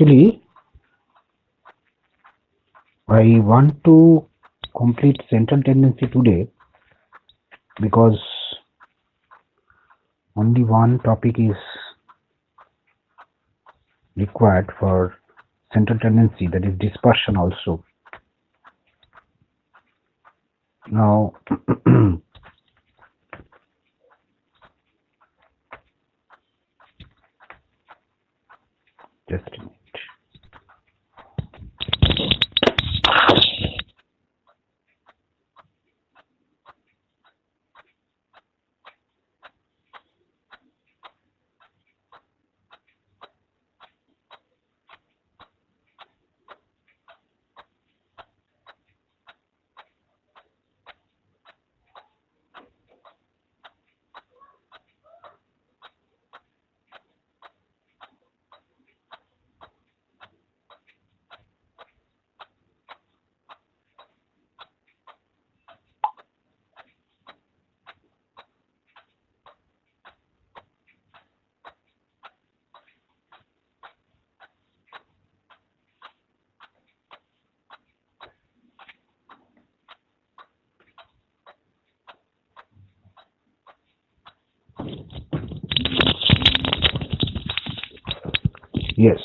Actually, I want to complete central tendency today because only one topic is required for central tendency, that is dispersion also. Now, just a minute. Yes.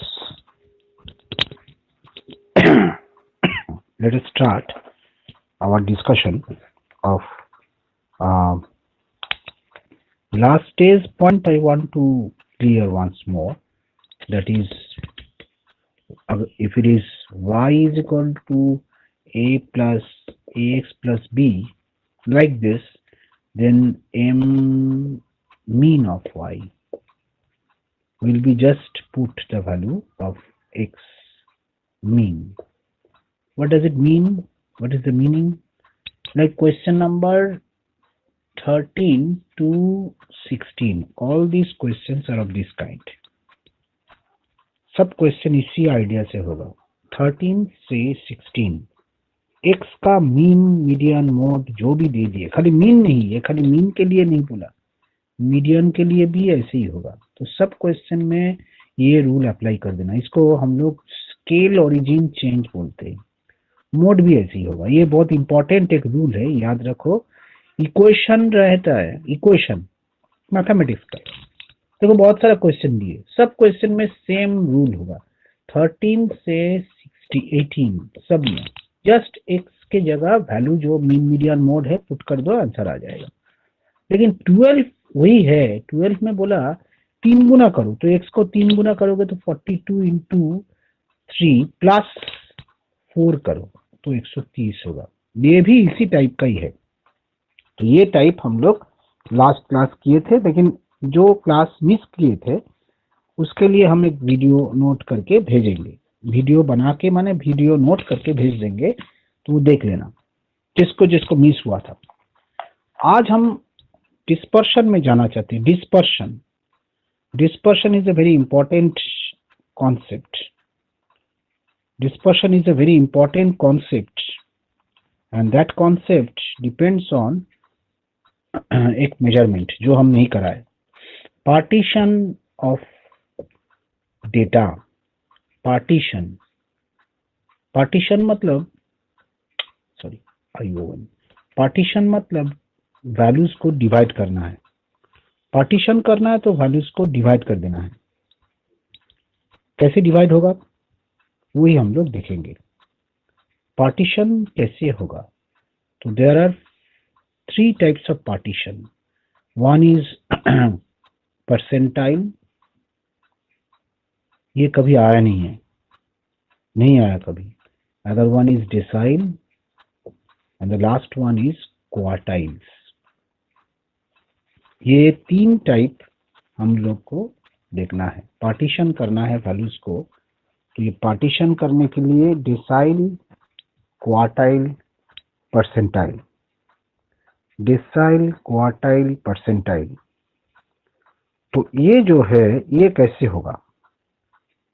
Let us start our discussion of last day's point. I want to clear once more. That is, if it is y is equal to a plus ax plus b, like this, then m mean of y will be just put the value of x mean. What does it mean? What is the meaning? Like question number 13 to 16, all these questions are of this kind. सब question इसी idea से होगा. 13 से 16 x का mean median mode जो भी दे दिए, खाली मीन नहीं, ये खाली मीन के लिए नहीं बोला, मीडियन के लिए भी ऐसे ही होगा. तो सब क्वेश्चन में ये रूल अप्लाई कर देना. इसको हम लोग स्केल ओरिजिन चेंज बोलते हैं. मोड भी ऐसे ही होगा. ये बहुत इंपॉर्टेंट एक रूल है, याद रखो. इक्वेशन रहता है, इक्वेशन मैथमेटिक्स का. देखो बहुत सारा क्वेश्चन दिए, सब क्वेश्चन में सेम रूल होगा. 13 से 18 सब में जस्ट एक्स के जगह वैल्यू जो मीन मीडियन मोड है पुट कर दो, आंसर आ जाएगा. लेकिन 12 वही है. 12 में बोला 3 गुना करो, तो एक्स को 3 गुना करोगे तो 42 इंटू 3 प्लस 4 करो तो 130 होगा. ये भी इसी टाइप का ही है. तो ये टाइप हम लोग लास्ट क्लास किए थे, लेकिन जो क्लास मिस किए थे उसके लिए हम एक वीडियो नोट करके भेजेंगे. वीडियो बना के माने वीडियो नोट करके भेज देंगे, तो वो देख लेना जिसको जिसको मिस हुआ था. आज हम डिस्पर्शन में जाना चाहते हैं. Dispersion, dispersion is a very important concept. Dispersion is a very important concept and that concept depends on एक मेजरमेंट जो हम नहीं कराए. Partition of data. Partition, partition मतलब पार्टीशन मतलब वैल्यूज को डिवाइड करना है. पार्टीशन करना है तो वैल्यूज को डिवाइड कर देना है. कैसे डिवाइड होगा वही हम लोग देखेंगे. पार्टीशन कैसे होगा? तो there are 3 types of partition. One is percentile. ये कभी आया नहीं है, नहीं आया कभी. Other one is decile and the last one is quartiles. ये 3 टाइप हम लोग को देखना है. पार्टीशन करना है वैल्यूज को, तो ये पार्टीशन करने के लिए decyl, quartile, percentile. Decyl, quartile, percentile. तो ये जो है ये कैसे होगा,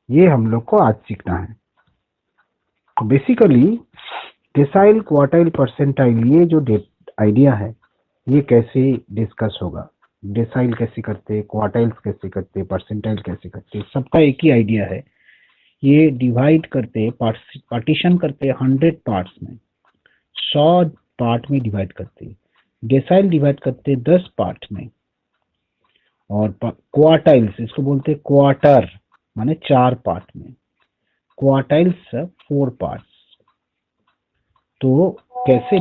ये हम लोग को आज सीखना है. तो बेसिकली डेसाइल, क्वार्टाइल, परसेंटाइल ये जो आइडिया है ये कैसे डिस्कस होगा. डेसाइल कैसे करते, क्वार्टाइल्स कैसे करते, परसेंटाइल कैसे करते, सबका एक ही आइडिया है ये डिवाइड करते पार्टीशन करते 100 पार्ट्स में, 100 पार्ट में डिवाइड करते, डेसाइल डिवाइड करते 10 पार्ट में, और क्वार्टाइल्स इसको बोलते क्वार्टर माने 4 पार्ट में, क्वार्टाइल्स 4 पार्ट्स। तो कैसे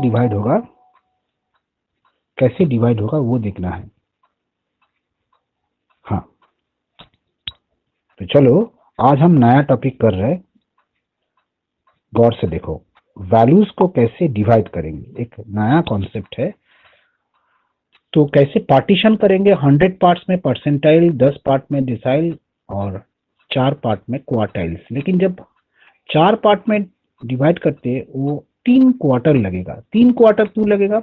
डिवाइड होगा वो देखना है। हाँ, तो चलो आज हम नया टॉपिक कर रहे हैं, गौर से देखो। वैल्यूज को कैसे डिवाइड करेंगे, एक नया कॉन्सेप्ट है। तो कैसे पार्टीशन करेंगे 100 पार्ट्स में परसेंटाइल, 10 पार्ट में डिसाइल और 4 पार्ट में क्वार्टाइल्स। लेकिन जब 4 पार्ट में डिवाइड करते वो 3 क्वार्टर लगेगा। 3 क्वार्टर क्यों लगेगा?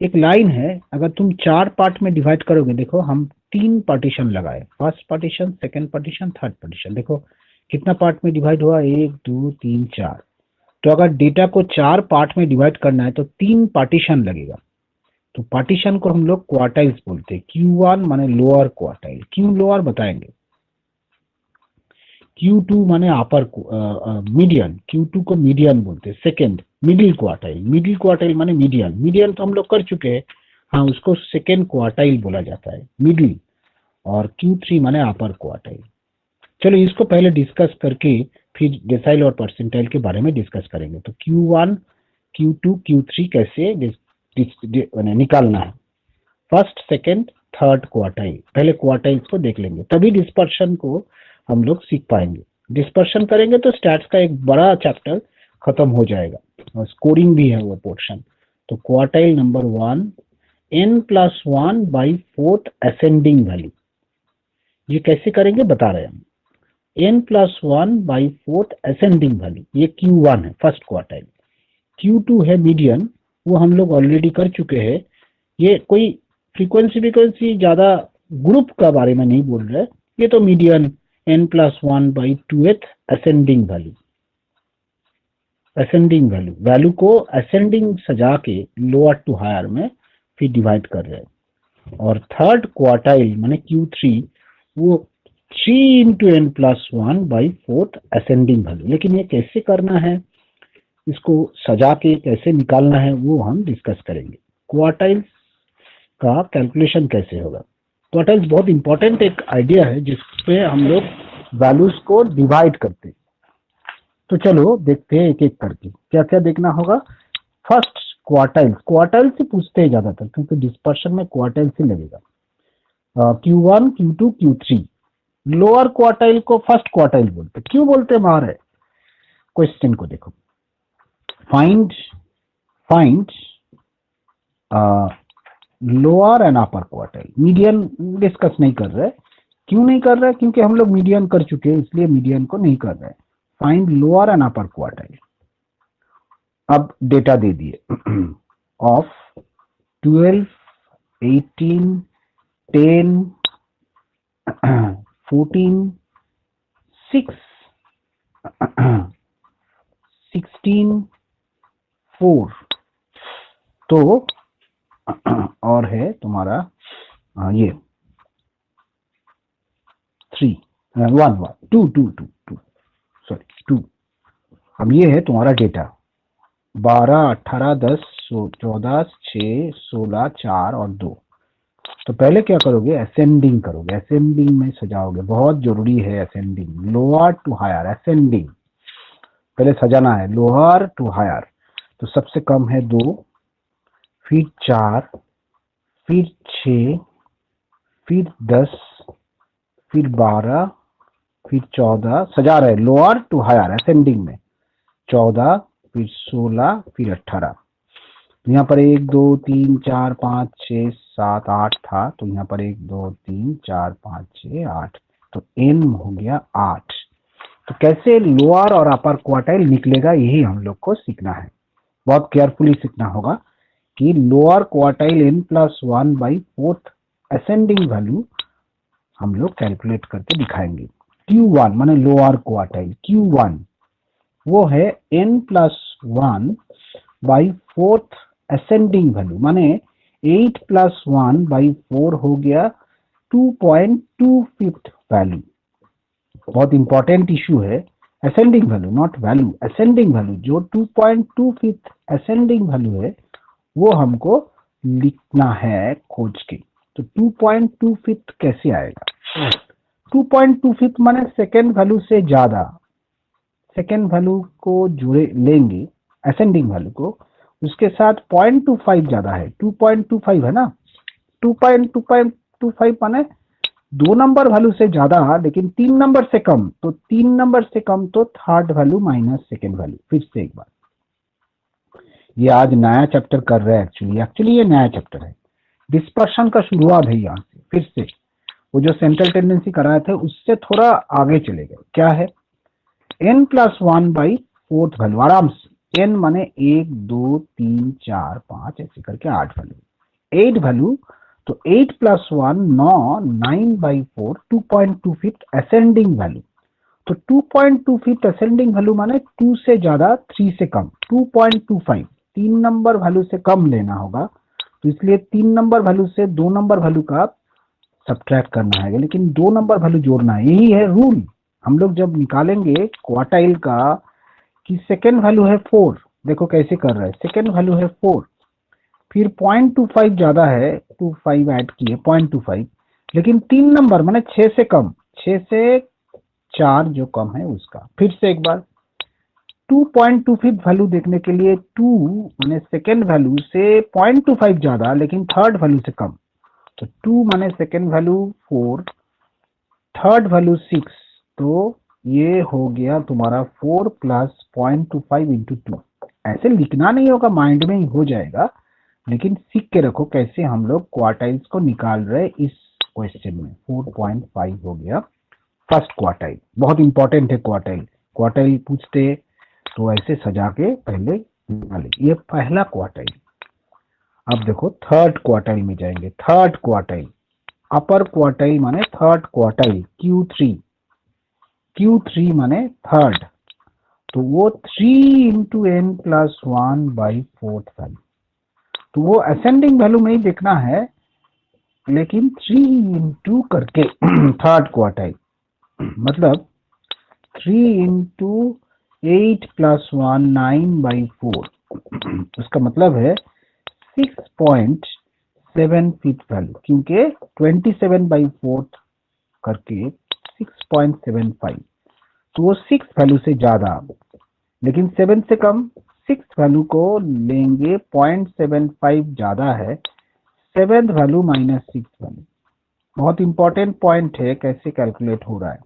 एक लाइन है, अगर तुम 4 पार्ट में डिवाइड करोगे, देखो हम 3 पार्टीशन लगाए, first partition, second partition, third partition. देखो कितना पार्ट में डिवाइड हुआ, 1 2 3 4। तो अगर डेटा को 4 पार्ट में डिवाइड करना है तो 3 पार्टीशन लगेगा। तो पार्टीशन को हम लोग क्वार्टाइल्स बोलते हैं। Q1 माने लोअर क्वार्टाइल, क्यों लोअर बताएंगे। Q2 माने अपर मीडियन, Q2 को मीडियन बोलते हैं। सेकेंड मिडिल क्वार्टाइल माने मीडियन तो हम लोग कर चुके हैं, हाँ उसको सेकेंड क्वार्टाइल बोला जाता है, मिडिल। और Q3 माने अपर क्वार्टाइल। चलो इसको पहले डिस्कस करके फिर डेसाइल और परसेंटाइल के बारे में डिस्कस करेंगे। तो Q1, Q2, Q3 कैसे निकालना है, फर्स्ट सेकेंड थर्ड क्वार्टाइल। पहले क्वार्टाइल्स को देख लेंगे, तभी डिस्पर्शन को हम लोग सीख पाएंगे। डिस्पर्शन करेंगे तो स्टैट्स का एक बड़ा चैप्टर खत्म हो जाएगा, और स्कोरिंग भी है वो पोर्शन। तो quartile number 1, n+1 by 4th ascending value. ये कैसे करेंगे बता रहे हैं हम। n+1 by 4th ascending value, ये Q1 है फर्स्ट क्वार्टाइल। Q2 है मीडियन, वो हम लोग ऑलरेडी कर चुके हैं। ये कोई फ्रीक्वेंसी ज्यादा ग्रुप का बारे में नहीं बोल रहे, ये तो median n+1 by 2th ascending value को असेंडिंग सजा के लोअर टू हायर में फिर डिवाइड कर रहे हैं। और थर्ड क्वार्टाइल माने Q3 वो 3 into n+1 by 4th ascending value. लेकिन ये कैसे करना है, इसको सजा के कैसे निकालना है वो हम डिस्कस करेंगे। क्वार्टाइल्स का कैलकुलेशन कैसे होगा। क्वार्टाइल्स बहुत इंपॉर्टेंट एक आइडिया है जिसपे हम लोग वैल्यूज को डिवाइड करते हैं। तो चलो देखते हैं एक एक करके क्या क्या देखना होगा। फर्स्ट क्वार्टाइल से पूछते हैं ज्यादातर, क्योंकि डिस्पर्शन में क्वार्टाइल से लगेगा। Q1, Q2, Q3। Lower quartile को फर्स्ट क्वार्टाइल बोलते, क्यों बोलते हैं बाहर है। क्वेश्चन को देखो, find lower and upper quartile. Median discuss नहीं कर रहे, क्यों नहीं कर रहे, क्योंकि हम लोग मीडियन कर चुके हैं, इसलिए मीडियन को नहीं कर रहे। Find lower and upper quartile. अब डेटा दे दिए ऑफ 12, 18, 10, 14, 6, 16, 4। तो और है तुम्हारा ये 3, 1, 2, सॉरी 2। अब ये है तुम्हारा डेटा 12, 18, 10, 14, 6, 16, 4 और 2। तो पहले क्या करोगे, असेंडिंग करोगे, असेंडिंग में सजाओगे, बहुत जरूरी है ascending, lower to higher ascending पहले सजाना है, लोअर टू हायर। तो सबसे कम है 2, फिर 4, फिर 6, फिर 10, फिर 12, फिर 14, सजा रहे लोअर टू हायर असेंडिंग में। 14, फिर 16, फिर 18। तो यहाँ पर 1 2 3 4 5 6 7 8 था, तो यहाँ पर 1 2 3 4 5 6 8। तो n हो गया 8। तो कैसे लोअर और अपर क्वार्टाइल निकलेगा, यही हम लोग को सीखना है। बहुत केयरफुली सीखना होगा कि lower quartile n+1 by 4th ascending value हम लोग कैलकुलेट करके दिखाएंगे। Q1 माने लोअर क्वार्टाइल, Q1 वो है n+1 by 4th ascending value, माने 8+1 बाई 4 हो गया 2.25 वैल्यू। बहुत इंपॉर्टेंट इशू है, ascending value, not value, ascending value, जो 2.25 असेंडिंग वैल्यू है वो हमको लिखना है खोज के। तो 2.25 कैसे आएगा? 2.25 माने सेकेंड वैल्यू से ज्यादा, सेकेंड वैल्यू को जुड़े लेंगे असेंडिंग वैल्यू को, उसके साथ 0.25 ज्यादा है, 2.25 है ना, 2.25 माने दो नंबर वैल्यू से ज्यादा लेकिन तीन नंबर से कम, तो तीन नंबर से कम तो third value minus second value. फिर से एक बार, ये आज नया चैप्टर कर रहे हैं, एक्चुअली ये नया चैप्टर है, डिस्पर्शन का शुरुआत है यहाँ से। फिर से वो जो सेंट्रल टेंडेंसी कराए थे उससे थोड़ा आगे चले गए। क्या है? n plus one by fourth value, आराम से, n माने 1 2 3 4 5 ऐसे करके 8 वैल्यू, 8 वैल्यू, तो 8 प्लस 1 9, 9/4, 2.25 असेंडिंग वैल्यू। तो 2.25 असेंडिंग वैल्यू माने 2 से ज्यादा 3 से कम, 2.25 तीन नंबर वैल्यू से कम लेना होगा, तो इसलिए तीन नंबर वैल्यू से दो नंबर वैल्यू का सब्ट्रैक्ट करना है, लेकिन दो नंबर वैल्यू जोड़ना है, यही है रूल। हम लोग जब निकालेंगे क्वार्टाइल का कि सेकेंड वैल्यू है 4, देखो कैसे कर रहे हैं, सेकेंड वैल्यू है 4, फिर 0.25 ज्यादा है, 25 ऐड किए 0.25, लेकिन तीन नंबर माने 6 से कम, 6 से 4 जो कम है उसका। फिर से एक बार 2.25 वैल्यू देखने के लिए 2 माने सेकेंड वैल्यू से 0.25 ज्यादा लेकिन थर्ड वैल्यू से कम, तो 2 माने सेकेंड वैल्यू 4, थर्ड वैल्यू 6, तो ये हो गया तुम्हारा 4 प्लस 0.25 इंटू 2। ऐसे लिखना नहीं होगा, माइंड में ही हो जाएगा, लेकिन सीख के रखो कैसे हम लोग क्वार्टाइल्स को निकाल रहे इस क्वेश्चन में। 4.5 हो गया फर्स्ट क्वार्टाइल, बहुत इंपॉर्टेंट है क्वार्टाइल, क्वार्टाइल पूछते तो ऐसे सजा के पहले निकाले, ये पहला क्वार्टाइल। अब देखो थर्ड क्वार्टाइल में जाएंगे, थर्ड क्वार्टाइल, अपर क्वार्टाइल माने थर्ड क्वार्टाइल, Q3, Q3 माने थर्ड, तो वो 3 इंटू n प्लस 1/4 वैल्यू, तो वो असेंडिंग वैल्यू में ही देखना है, लेकिन 3 इंटू करके थर्ड क्वार्टाइल, मतलब 3 इंटू 8 प्लस 1 9/4, उसका मतलब है 6.75 वैल्यू, क्योंकि 27/4 करके 6.75, तो वो 6 वैल्यू से ज्यादा, लेकिन 7 से कम, 6 वैल्यू को लेंगे 0.75 ज्यादा है, सेवेंथ वैल्यू माइनस 6 वैल्यू। बहुत इंपॉर्टेंट पॉइंट है कैसे कैलकुलेट हो रहा है।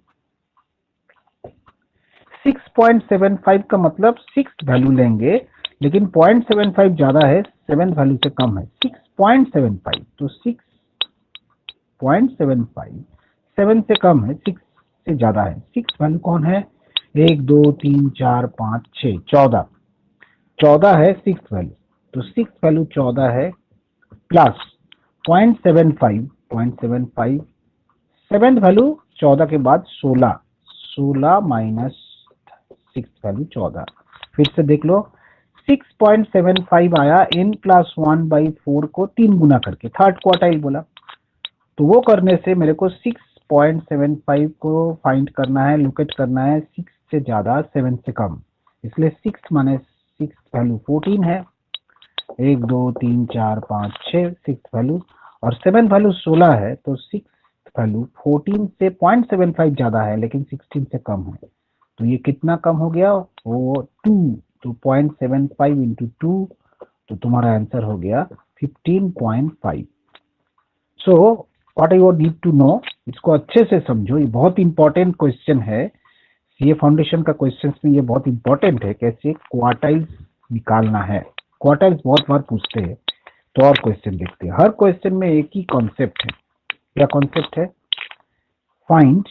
6.75 का मतलब 6 वैल्यू लेंगे लेकिन 0.75 ज्यादा है, 7 वैल्यू से कम है, 6.75, तो 6.75 7 से कम है, 6 से ज्यादा है, 6 वैल्यू कौन है, 1 2 3 4 5 6 14, 14 है 6 वैल्यू, तो 6 वैल्यू 14 है, प्लस 0.75, 0.75 सेवेंथ वैल्यू 14 के बाद 16, 16 माइनस 6 वैल्यू 14। फिर से देख लो, 6.75 आया n प्लस 1/4 को 3 गुना करके, थर्ड क्वार्टाइल बोला, तो वो करने से मेरे को 6.75 को फाइंड करना है, लोकेट करना है 6 से ज्यादा 7 से कम, इसलिए 6 माइनस 6 वैल्यू 14 है, 1 2 3 4 5 6 6 वैल्यू, और 7 वैल्यू 16 है, तो 6 वैल्यू 14 से 0.75 ज्यादा है लेकिन 16 से कम है, तो ये कितना कम हो गया, वो 2, तो 0.75 इंटू 2, तो तुम्हारा आंसर हो गया 15.5। So what you need to know, इसको अच्छे से समझो, ये बहुत इंपॉर्टेंट क्वेश्चन है, सीए फाउंडेशन का क्वेश्चन में ये बहुत इंपॉर्टेंट है, कैसे क्वार्टाइल्स निकालना है, क्वार्टाइल्स बहुत बार पूछते हैं, तो और क्वेश्चन देखते हैं, हर क्वेश्चन में एक ही कॉन्सेप्ट है। क्या कॉन्सेप्ट है? फाइंड,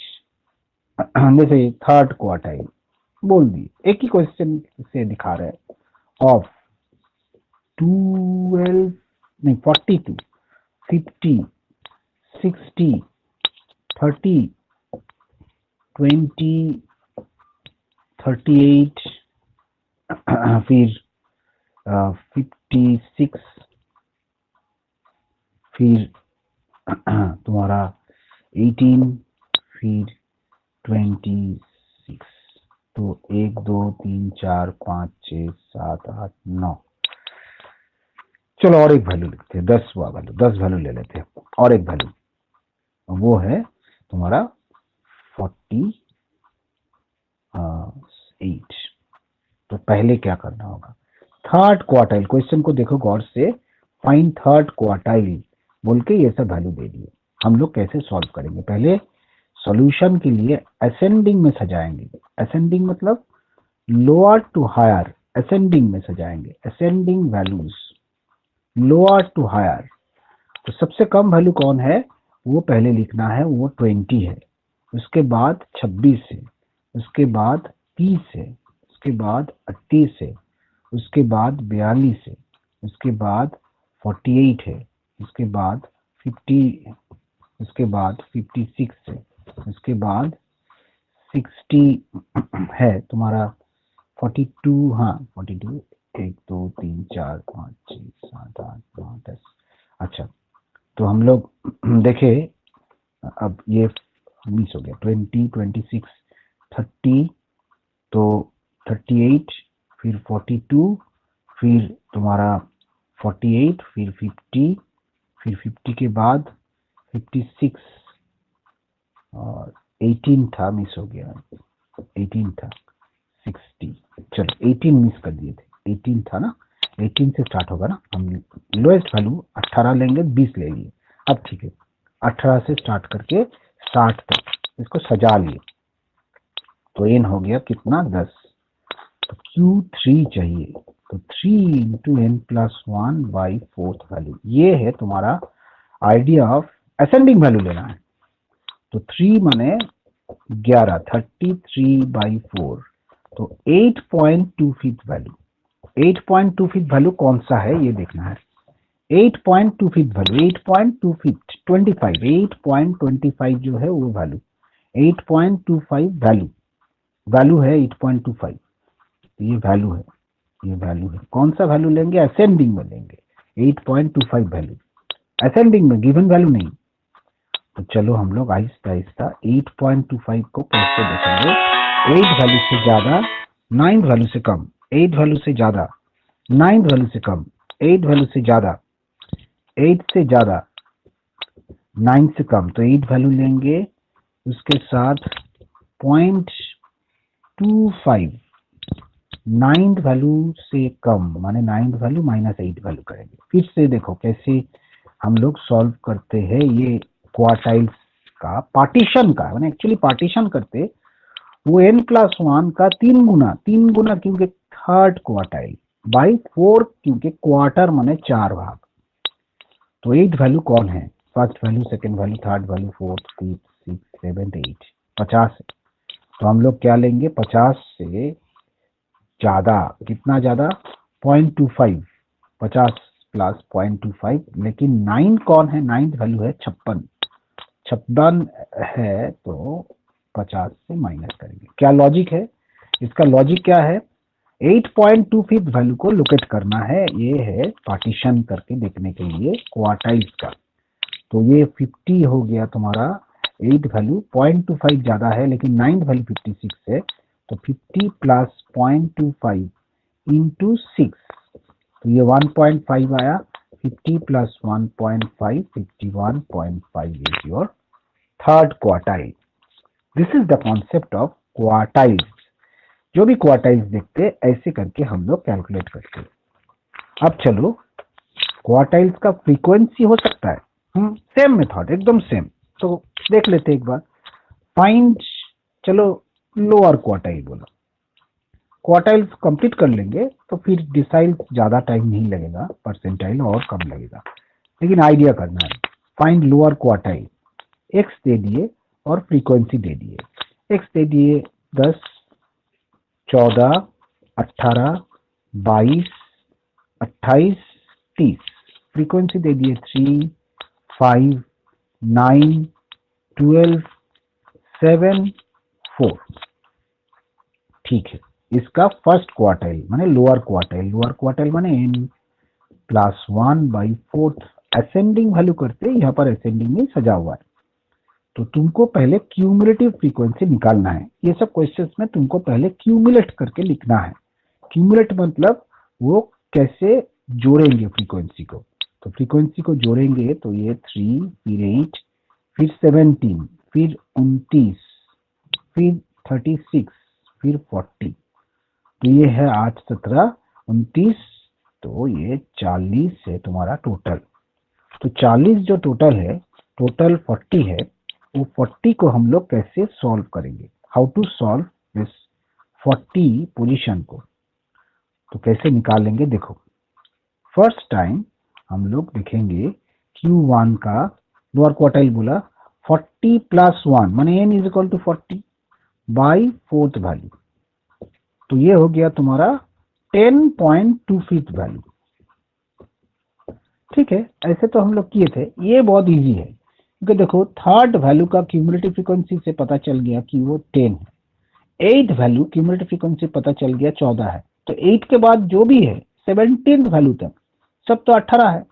जैसे थर्ड क्वार्टाइल बोल दिए, एक ही क्वेश्चन से दिखा रहे हैं, ऑफ 12 नहीं 42 50 60 30 20 38 फिर 56, फिर तुम्हारा 18, फिर 26, तो 1 2 3 4 5 6 7 8 9। चलो और एक वैल्यू लिखते हैं, 10 वैल्यू, 10 वैल्यू ले लेते हैं। और एक वैल्यू वो है तुम्हारा 48। तो पहले क्या करना होगा, थर्ड क्वार्टाइल, क्वेश्चन को देखो गौर से, फाइंड थर्ड क्वार्टाइल बोल के ये सब वैल्यू दे दिए। हम लोग कैसे सॉल्व करेंगे, पहले सॉल्यूशन के लिए असेंडिंग में सजाएंगे। असेंडिंग मतलब लोअर टू हायर, असेंडिंग में सजाएंगे, ascending values lower to higher. तो सबसे कम वैल्यू कौन है वो पहले लिखना है, वो 20 है। उसके बाद 26 है, उसके बाद 30 है, उसके बाद 38 है, उसके बाद 42 है, उसके बाद 48 है, उसके बाद 50, उसके बाद 56 है, उसके बाद 60 है तुम्हारा 42। हाँ 42, 1 2 3 4 5 6 7 8 9 10। अच्छा, तो हम लोग देखे, अब ये मिस हो गया, 20 26 30, तो 38, फिर 42, फिर तुम्हारा 48, फिर 50, फिर 50 के बाद 56 और 18 था, मिस हो गया, 18 था, 60। चलो 18 मिस कर दिए थे, 18 था ना, 18 से स्टार्ट होगा ना। हम लोएस्ट वैल्यू 18 लेंगे, 20 ले लिए। अब ठीक है, 18 से स्टार्ट करके 60 तक इसको सजा लिए। तो एन हो गया कितना, 10। तो Q3 चाहिए, तो 3 इंटू एन प्लस 1/4 वैल्यू, ये है तुम्हारा आइडिया ऑफ असेंडिंग वैल्यू लेना है। तो 3 माने 11, 33/4, तो 8.25 वैल्यू। 8.25 वैल्यू कौन सा है ये देखना है। 8.25 वैल्यू, 8.25 8.25 जो है वो वैल्यू, 8.25 वैल्यू, वैल्यू है 8.25। ये वैल्यू है, ये वैल्यू है। कौन सा वैल्यू लेंगे, असेंडिंग में लेंगे, 8.25 वैल्यू, असेंडिंग में, गिवन वैल्यू नहीं। तो चलो हम लोग आहिस्ता आहिस्ता 8.25 को कैसे देखेंगे। 8 वैल्यू से ज्यादा, 9 वैल्यू से कम, 8 वैल्यू से ज्यादा, 9 वैल्यू से कम, 8 वैल्यू से ज्यादा, 8 से ज्यादा, 9 से कम, तो 8 वैल्यू लेंगे। उसके साथ 0.25, 9 वैल्यू से कम माने 9 वैल्यू माइनस 8 वैल्यू करेंगे। फिर से देखो कैसे हम लोग सॉल्व करते हैं ये क्वार्टाइल्स का, पार्टीशन का, मैंने एक्चुअली पार्टीशन करते वो n+1 का 3 गुना क्योंकि थर्ड क्वार्टाइल, बाई 4 क्योंकि क्वार्टर माने 4 भाग। तो 8 वैल्यू कौन है, first value, second value, third value, fourth, fifth, six, seventh, 8, 50 है। तो हम लोग क्या लेंगे, 50 से ज्यादा, कितना ज्यादा, 0.25, 50 प्लस 0.25। लेकिन 9 कौन है, 9 वैल्यू है 56, 56 है, तो 50 से माइनस करेंगे। क्या लॉजिक है इसका, लॉजिक क्या है, 8.25 वैल्यू को लोकेट करना है, ये है पार्टीशन करके देखने के लिए क्वार्टाइल्स का। तो ये 50 हो गया तुम्हारा, 8 वैल्यू, 0.25 ज्यादा है लेकिन 9 वैल्यू 56 है, तो 50 प्लस 0.25 इंटू 6, तो ये 1.5 आया, 50 plus 1.5, 51.5 is your third quartile. This is the concept of quartiles. जो भी क्वार्टाइल्स देखते ऐसे करके हम लोग कैलकुलेट करते हैं। अब चलो, क्वार्टाइल्स का फ्रीक्वेंसी हो सकता है, सेम मेथड, एकदम सेम। तो देख लेते एक बार, फाइंड, चलो लोअर क्वार्टाइल बोला, क्वार्टाइल्स कंप्लीट कर लेंगे तो फिर डिसाइल ज्यादा टाइम नहीं लगेगा, परसेंटाइल और कम लगेगा, लेकिन आइडिया करना है। फाइंड लोअर क्वार्टाइल, एक्स दे दिए और फ्रीक्वेंसी दे दिए। एक्स दे दिए 10, 14, 18, 22, 28, 30, फ्रीक्वेंसी दे दिए 3, 5, 9, 12, 7, 4। ठीक है, इसका फर्स्ट क्वार्टाइल माने लोअर क्वार्टाइल, लोअर क्वार्टाइल माने n+1/4, असेंडिंग वैल्यू करते, यहाँ पर असेंडिंग में सजा हुआ है। तो तुमको पहले क्यूमुलेटिव फ्रीक्वेंसी निकालना है। ये सब क्वेश्चंस में तुमको पहले क्यूमुलेट करके लिखना है। क्यूमुलेट मतलब वो कैसे जोड़ेंगे फ्रीक्वेंसी को। तो फ्रीक्वेंसी को जोड़ेंगे तो ये 3, फिर 8, फिर 17, फिर 29, फिर 36, फिर 40। तो ये है 8, 17, 29, तो ये 40 है तुम्हारा टोटल। तो 40 जो टोटल है, टोटल 40 है, वो 40 को हम लोग कैसे सॉल्व करेंगे, how to solve this 40 position को, तो कैसे निकालेंगे देखो। फर्स्ट टाइम हम लोग देखेंगे Q1 का लोअर क्वार्टाइल बोला 40 प्लस 1 माने n is equal to 40 by fourth value, तो ये हो गया तुम्हारा 10.25 वैल्यू। ठीक है, ऐसे तो हम लोग किए थे, ये बहुत इजी है क्योंकि देखो थर्ड वैल्यू का क्यूमुलेटिव फ्रीक्वेंसी से पता चल गया कि वो 10 है। 8 वैल्यू क्यूमुलेटिव फ्रीक्वेंसी पता चल गया 14 है, तो 8 के बाद जो भी है 17 वैल्यू तक सब तो 18 है।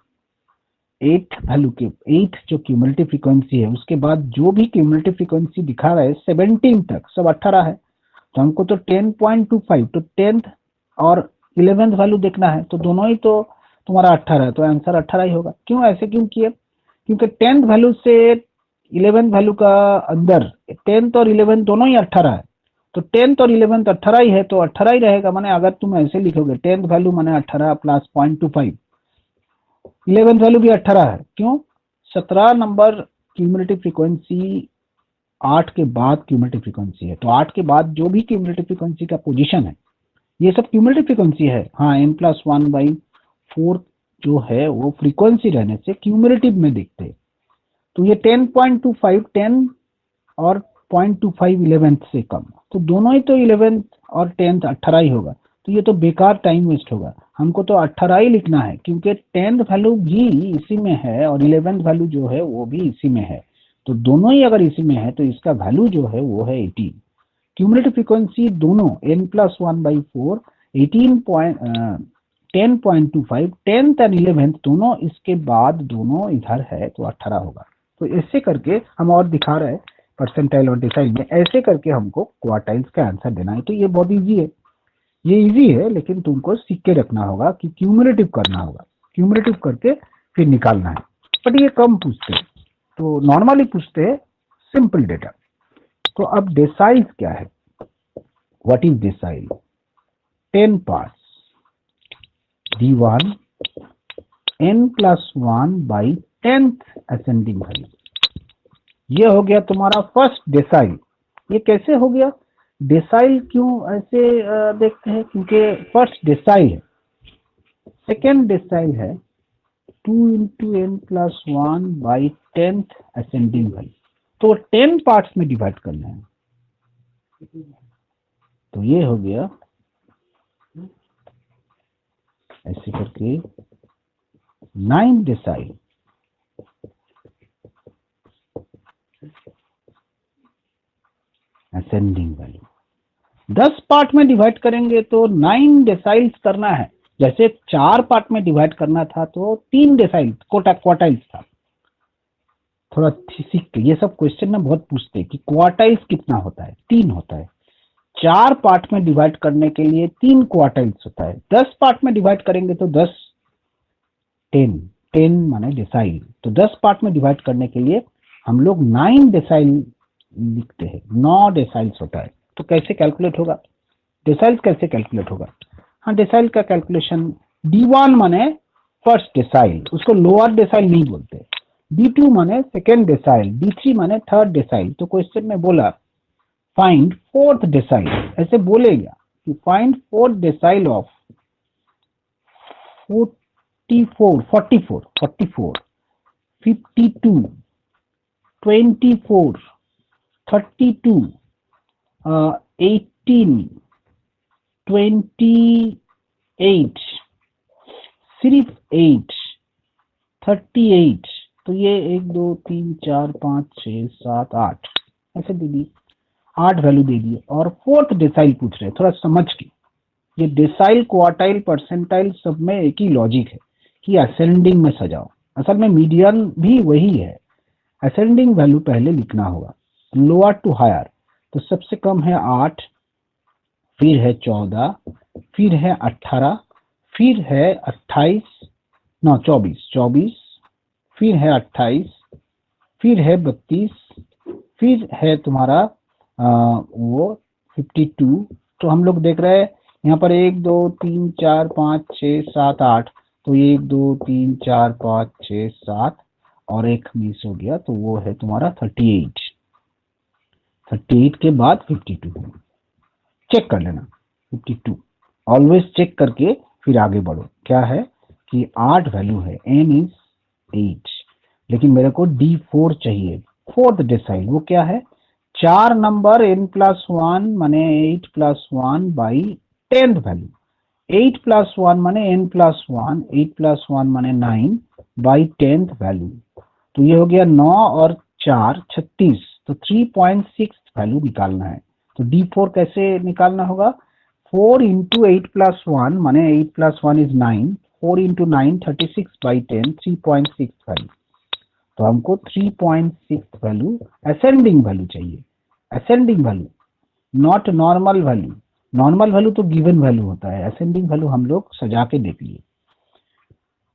8 वैल्यू के 8 जो क्यूमुलेटिव फ्रीक्वेंसी है उसके बाद जो भी क्यूमुलेटिव फ्रीक्वेंसी दिखा रहा है 17 तक सब 18 है। तो हमको तो 10.25 तो 10th और 11th वैल्यू देखना है, तो दोनों ही तो तुम्हारा 18 है, तो आंसर 18 ही होगा। क्यों ऐसे क्यों किए, क्योंकि 10th वैल्यू से 11th वैल्यू का अंदर 10th और 11th दोनों ही 18 है, तो 10th और 11th 18 ही है तो 18 ही रहेगा। माने अगर तुम ऐसे लिखोगे 10th वैल्यू माने 18 प्लस 0.25, 11th वैल्यू भी 18 है। क्यों, 17 नंबर क्यूमुलेटिव फ्रीक्वेंसी 8 के बाद क्यूमुलेटिव फ्रीक्वेंसी है, तो 8 के बाद जो भी क्यूमुलेटिव फ्रीक्वेंसी का पोजीशन है ये सब क्यूमुलेटिव फ्रीक्वेंसी है। हाँ, n+1/4 जो है वो फ्रीक्वेंसी रहने से क्यूमुलेटिव में दिखते हैं। तो ये 10.25 10 और 0.25 11th से कम, तो दोनों ही तो 11th और 10th 18 ही होगा, तो ये तो बेकार टाइम वेस्ट होगा। हमको तो 18 ही लिखना है क्योंकि 10th वैल्यू भी इसी में है और 11th वैल्यू जो है वो भी इसी में है, तो दोनों ही अगर इसी में है तो इसका वैल्यू जो है वो है 18। क्यूमुलेटिव फ्रीक्वेंसी दोनों n+1/4 10.25 10th एंड 11th दोनों इसके बाद दोनों इधर है तो 18 होगा। तो ऐसे करके हम और दिखा रहे हैं परसेंटाइल और डिसाइल में, ऐसे करके हमको क्वार्टाइल्स का आंसर देना है। तो ये बहुत इजी है, ये इजी है, लेकिन तुमको सीख के रखना होगा कि क्यूमुलेटिव करना होगा, क्यूमुलेटिव करके फिर निकालना है। बट ये कम पूछते हैं, तो नॉर्मली पूछते हैं सिंपल डेटा। तो अब डेसाइल्स क्या है, what is decyl, 10 parts D1 n+1/10th ascending value, ये हो गया तुम्हारा फर्स्ट डेसाइल। ये कैसे हो गया, डेसाइल क्यों ऐसे देखते हैं, क्योंकि फर्स्ट डेसाइल है, सेकेंड डेसाइल है 2 × n+1/10th असेंडिंग वैल्यू, तो 10 पार्ट्स में डिवाइड करना है। तो ये हो गया ऐसे करके 9 डेसाइल, असेंडिंग वैल्यू 10 पार्ट में डिवाइड करेंगे तो 9 डेसाइल्स करना है। जैसे 4 पार्ट में डिवाइड करना था तो 3 डेसाइल क्वार्टाइल्स था। थोड़ा सीख के, ये सब क्वेश्चन में बहुत पूछते हैं कि क्वार्टाइल्स कितना होता है, 3 होता है। 4 पार्ट में डिवाइड करने के लिए 3 क्वार्टाइल्स होता है। 10 पार्ट में डिवाइड करेंगे तो 10 10 माने डेसाइल, तो 10 पार्ट में डिवाइड करने के लिए हम लोग 9 डेसाइल लिखते हैं, 9 डेसाइल्स होता है। तो कैसे कैलकुलेट होगा, डेसाइल्स कैसे कैलकुलेट होगा। हाँ, डेसाइल का कैलकुलेशन D1 माने फर्स्ट डेसाइल, उसको लोअर डेसाइल नहीं बोलते। D2 माने सेकेंड डेसाइल, D3 माने थर्ड डेसाइल। तो क्वेश्चन में बोला फाइंड फोर्थ डेसाइल, ऐसे बोलेगा कि फाइंड फोर्थ डेसाइल ऑफ 44 44 44 52 24 32 18 28 सिर्फ 8 38, तो ये 1 2 3 4 5 6 7 8 ऐसे दे दिए, 8 वैल्यू दे दिए। और फोर्थ डेसाइल पूछ रहे, थोड़ा समझ के। ये डेसाइल क्वार्टाइल परसेंटाइल सब में एक ही लॉजिक है कि असेंडिंग में सजाओ, असल में मीडियन भी वही है। असेंडिंग वैल्यू पहले लिखना होगा, लोअर टू हायर। तो सबसे कम है 8, फिर है 14, फिर है 18, फिर है 28, ना 24, फिर है 28, फिर है 32, फिर है तुम्हारा वो 52। तो हम लोग देख रहे हैं यहाँ पर 1 2 3 4 5 6 7 8, तो 1 2 3 4 5 6 7 और एक मिस हो गया, तो वो है तुम्हारा 38। 38 के बाद 52 है, चेक कर लेना 52, ऑलवेज चेक करके फिर आगे बढ़ो। क्या है कि 8 वैल्यू है, n इज 8, लेकिन मेरे को D4 चाहिए, फोर्थ डिसाइल। वो क्या है, 4 नंबर n+1 माने 8+1 बाई 10th वैल्यू, 8+1 माने n+1, 8+1 माने 9 बाई 10th वैल्यू। तो ये हो गया 9 और 4 36, तो 3.6 वैल्यू निकालना है। तो D4 कैसे निकालना होगा, 4 इंटू 8+1 माने 8+1 इज 9, 4 इंटू 9 36 बाई 10, 3.6 वैल्यू। तो हमको 3.6 वैल्यू असेंडिंग वैल्यू चाहिए, ascending value, not normal value. Normal value तो गिवन वैल्यू होता है, असेंडिंग वैल्यू हम लोग सजा के देख लिए।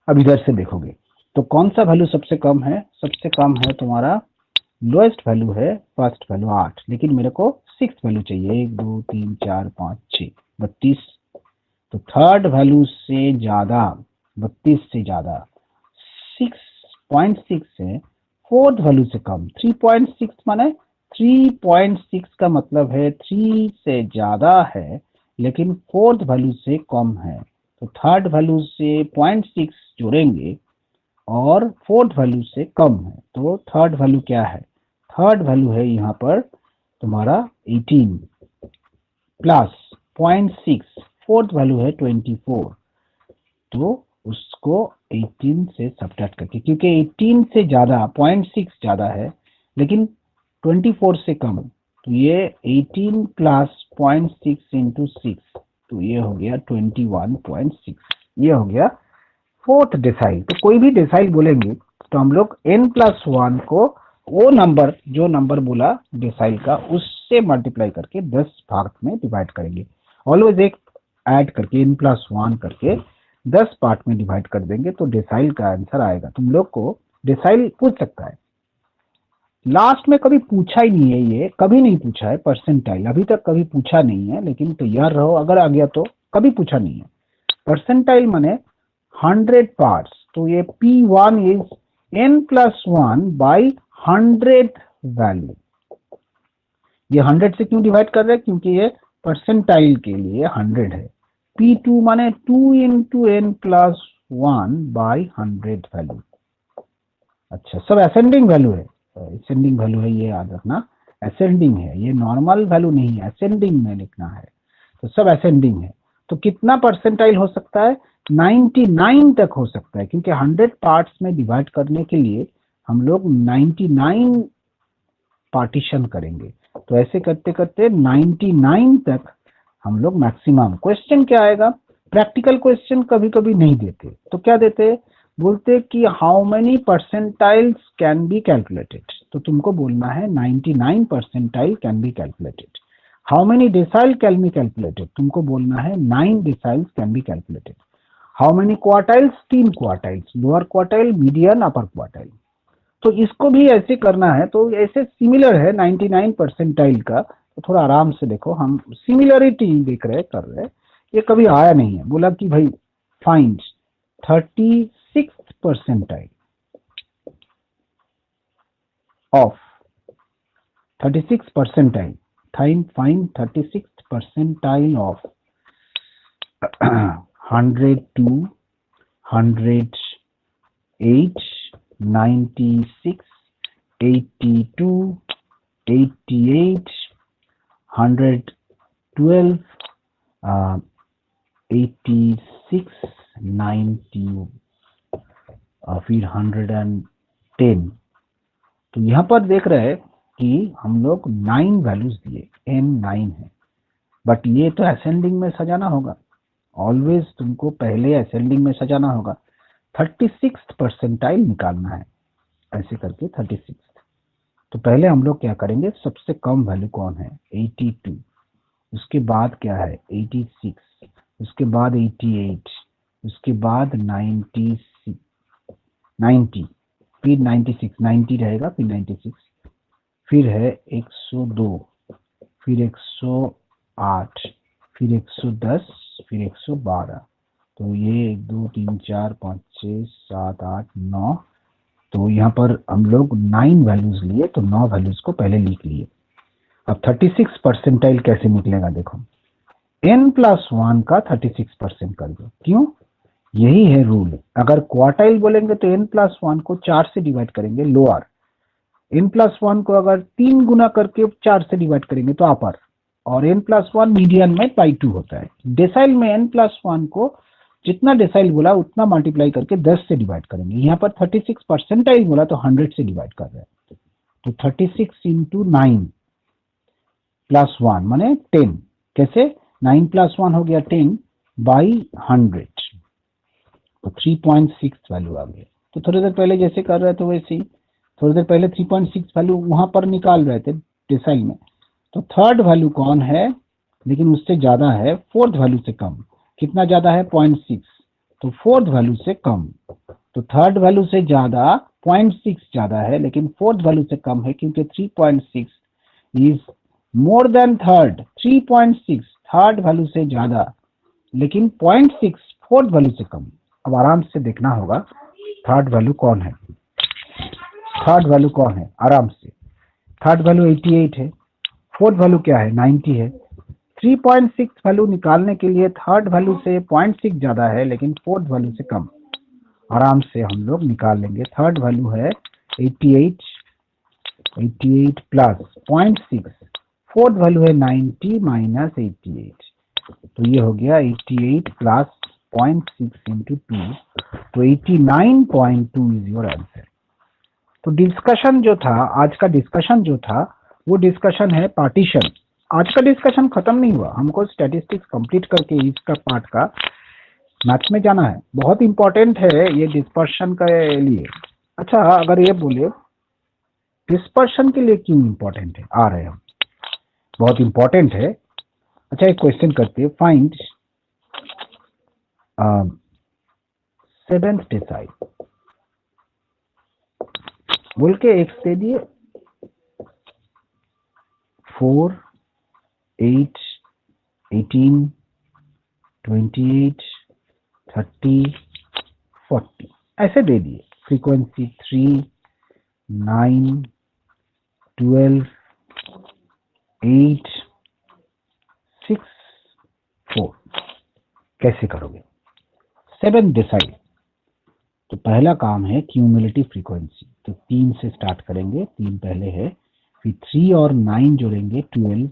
अब इधर से देखोगे तो कौन सा वैल्यू सबसे कम है, सबसे कम है तुम्हारा लोएस्ट वैल्यू है फर्स्ट वैल्यू 8, लेकिन मेरे को 6 वैल्यू चाहिए, 1 2 3 4 5 6 32। तो थर्ड वैल्यू से ज्यादा, 32 से ज्यादा 6.6 है, फोर्थ वैल्यू से कम 3.6 माने 3.6 का मतलब है 3 से ज्यादा है लेकिन फोर्थ वैल्यू से कम है। तो थर्ड वैल्यू से 0.6 जोड़ेंगे और फोर्थ वैल्यू से कम है, तो थर्ड वैल्यू क्या है, थर्ड वैल्यू है यहाँ पर तुम्हारा 18 प्लस 0.6, फोर्थ वैल्यू है 24। तो उसको 18 से सब्ट्रैक्ट करके, क्योंकि 18 से ज्यादा 0.6 ज्यादा है लेकिन 24 से कम, तो ये 18 प्लस 0.6 इंटू 6, तो ये हो गया 21.6। ये हो गया फोर्थ डिसाइल। तो कोई भी डिसाइल बोलेंगे तो हम लोग n+1 को वो नंबर, जो नंबर बोला डिसाइल का, उससे मल्टीप्लाई करके 10 भाग में डिवाइड करेंगे। ऑलवेज एक ऐड करके n+1 करके 10 पार्ट में डिवाइड कर देंगे तो डिसाइल का आंसर आएगा। तुम लोग को डिसाइल पूछ सकता है, लास्ट में कभी पूछा ही नहीं है, ये कभी नहीं पूछा है, परसेंटाइल अभी तक कभी पूछा नहीं है, लेकिन तैयार रहो, अगर आ गया तो कभी पूछा नहीं है। परसेंटाइल माने 100 पार्ट्स, तो ये P1 is n+1 by 100 value. ये 100 से क्यों डिवाइड कर रहे हैं, क्योंकि ये परसेंटाइल के लिए 100 है। P2 माने 2 इंटू n+1 बाई 100 वैल्यू। अच्छा, सब असेंडिंग वैल्यू है, असेंडिंग वैल्यू है, ये याद रखना, असेंडिंग है, ये नॉर्मल वैल्यू नहीं है, असेंडिंग में लिखना है। तो सब असेंडिंग है। तो कितना परसेंटाइल हो सकता है, 99 तक हो सकता है, क्योंकि 100 पार्ट्स में डिवाइड करने के लिए हम लोग 99 पार्टीशन करेंगे। तो ऐसे करते करते 99 तक हम लोग मैक्सिमम। क्वेश्चन क्या आएगा, प्रैक्टिकल क्वेश्चन कभी कभी नहीं देते, तो क्या देते, बोलते कि how many percentiles can be calculated, तो तुमको बोलना है 99 percentile can be calculated. How many decile can be calculated, तुमको बोलना है 9 deciles can be calculated. How many quartiles, 3 quartiles, lower quartile, median, upper quartile. तो इसको भी ऐसे करना है, तो ऐसे सिमिलर है 99 परसेंटाइल का। तो थोड़ा आराम से देखो, हम सिमिलरिटी देख रहे कर रहे, ये कभी आया नहीं है। बोला कि भाई find 36 percentile of 36 percentile, find 36 percentile of 102, 108, 96, 82, 88, 112, 86, 90 और फिर 110। तो यहाँ पर देख रहे हैं कि हम लोग 9 वैल्यूज दिए, n9 है, बट ये तो असेंडिंग में सजाना होगा, ऑलवेज तुमको पहले असेंडिंग में सजाना होगा। 36 परसेंटाइल निकालना है, ऐसे करके 36। तो पहले हम लोग क्या करेंगे, सबसे कम वैल्यू कौन है 82, उसके बाद क्या है 86, उसके बाद 88, उसके बाद 90, फिर 96, 90 रहेगा, फिर 96, फिर है 102, फिर 108, फिर 110, फिर 112। तो ये 1 2 3 4 5 6 7 8 9, तो यहाँ पर हम लोग 9 वैल्यूज लिए, तो 9 वैल्यूज को पहले लिख लिए। अब 36 परसेंटाइल कैसे निकलेगा, देखो n+1 का 36% कर दो। क्यों, यही है रूल। अगर क्वार्टाइल बोलेंगे तो n+1 को 4 से डिवाइड करेंगे लोअर, n+1 को अगर 3 गुना करके 4 से डिवाइड करेंगे तो अपर, और n+1 मीडियन में बाई 2 होता है। डेसाइल में n+1 को जितना डेसाइल बोला उतना मल्टीप्लाई करके 10 से डिवाइड करेंगे। यहाँ पर 36 परसेंटाइल बोला तो 100 से डिवाइड कर रहे हैं, तो 36 इंटू 9+1 माने 10। कैसे, 9+1 हो गया 10 बाई 100, तो 3.6 वैल्यू आ गया। तो थोड़ी देर पहले जैसे कर रहे थे वैसे ही, थोड़ी देर पहले 3.6 वैल्यू वहां पर निकाल रहे थे डेसाइल में। तो थर्ड वैल्यू कौन है, लेकिन उससे ज्यादा है फोर्थ वैल्यू से कम। कितना ज्यादा है 0.6, तो फोर्थ वैल्यू से कम। तो थर्ड वैल्यू से ज्यादा 0.6 ज्यादा है, लेकिन फोर्थ वैल्यू से कम है, क्योंकि 3.6 is more than third. 3.6 third value से ज्यादा, लेकिन 0.6 फोर्थ वैल्यू से कम। अब आराम से देखना होगा थर्ड वैल्यू कौन है, थर्ड वैल्यू कौन है, आराम से। थर्ड वैल्यू 88 है, फोर्थ वैल्यू क्या है 90 है। 3.6 वैल्यू निकालने के लिए थर्ड वैल्यू से 0.6 ज्यादा है, लेकिन फोर्थ वैल्यू से कम। आराम से हम लोग निकाल लेंगे। थर्ड वैल्यू है 88, 88 प्लस 0.6, फोर्थ वैल्यू है 90 माइनस 88, तो ये हो गया 88 प्लस 0.6 इंटू 2, तो 89.2 इज योर आंसर। तो डिस्कशन जो था, आज का डिस्कशन जो था, वो डिस्कशन है पार्टीशन। आज का डिस्कशन खत्म नहीं हुआ, हमको स्टैटिस्टिक्स कंप्लीट करके इसका पार्ट का मैथ्स में जाना है। बहुत इंपॉर्टेंट है ये डिस्पर्शन के लिए। अच्छा, अगर ये बोले डिस्पर्शन के लिए क्यों इंपॉर्टेंट है, आ रहे हम, बहुत इंपॉर्टेंट है। अच्छा, एक क्वेश्चन करते हैं, फाइंड सेवेंथ डेसाइल बोल के एक्स दे दिए, 4, 8, 18, 28, 30, 40 ऐसे दे दिए। फ्रीक्वेंसी 3, 9, 12, 8, 6, 4 कैसे करोगे 7 डिसाइड। तो पहला काम है क्यूमुलेटिव फ्रीक्वेंसी, तो 3 से स्टार्ट करेंगे, 3 पहले है, फिर 3 और 9 जोड़ेंगे 12,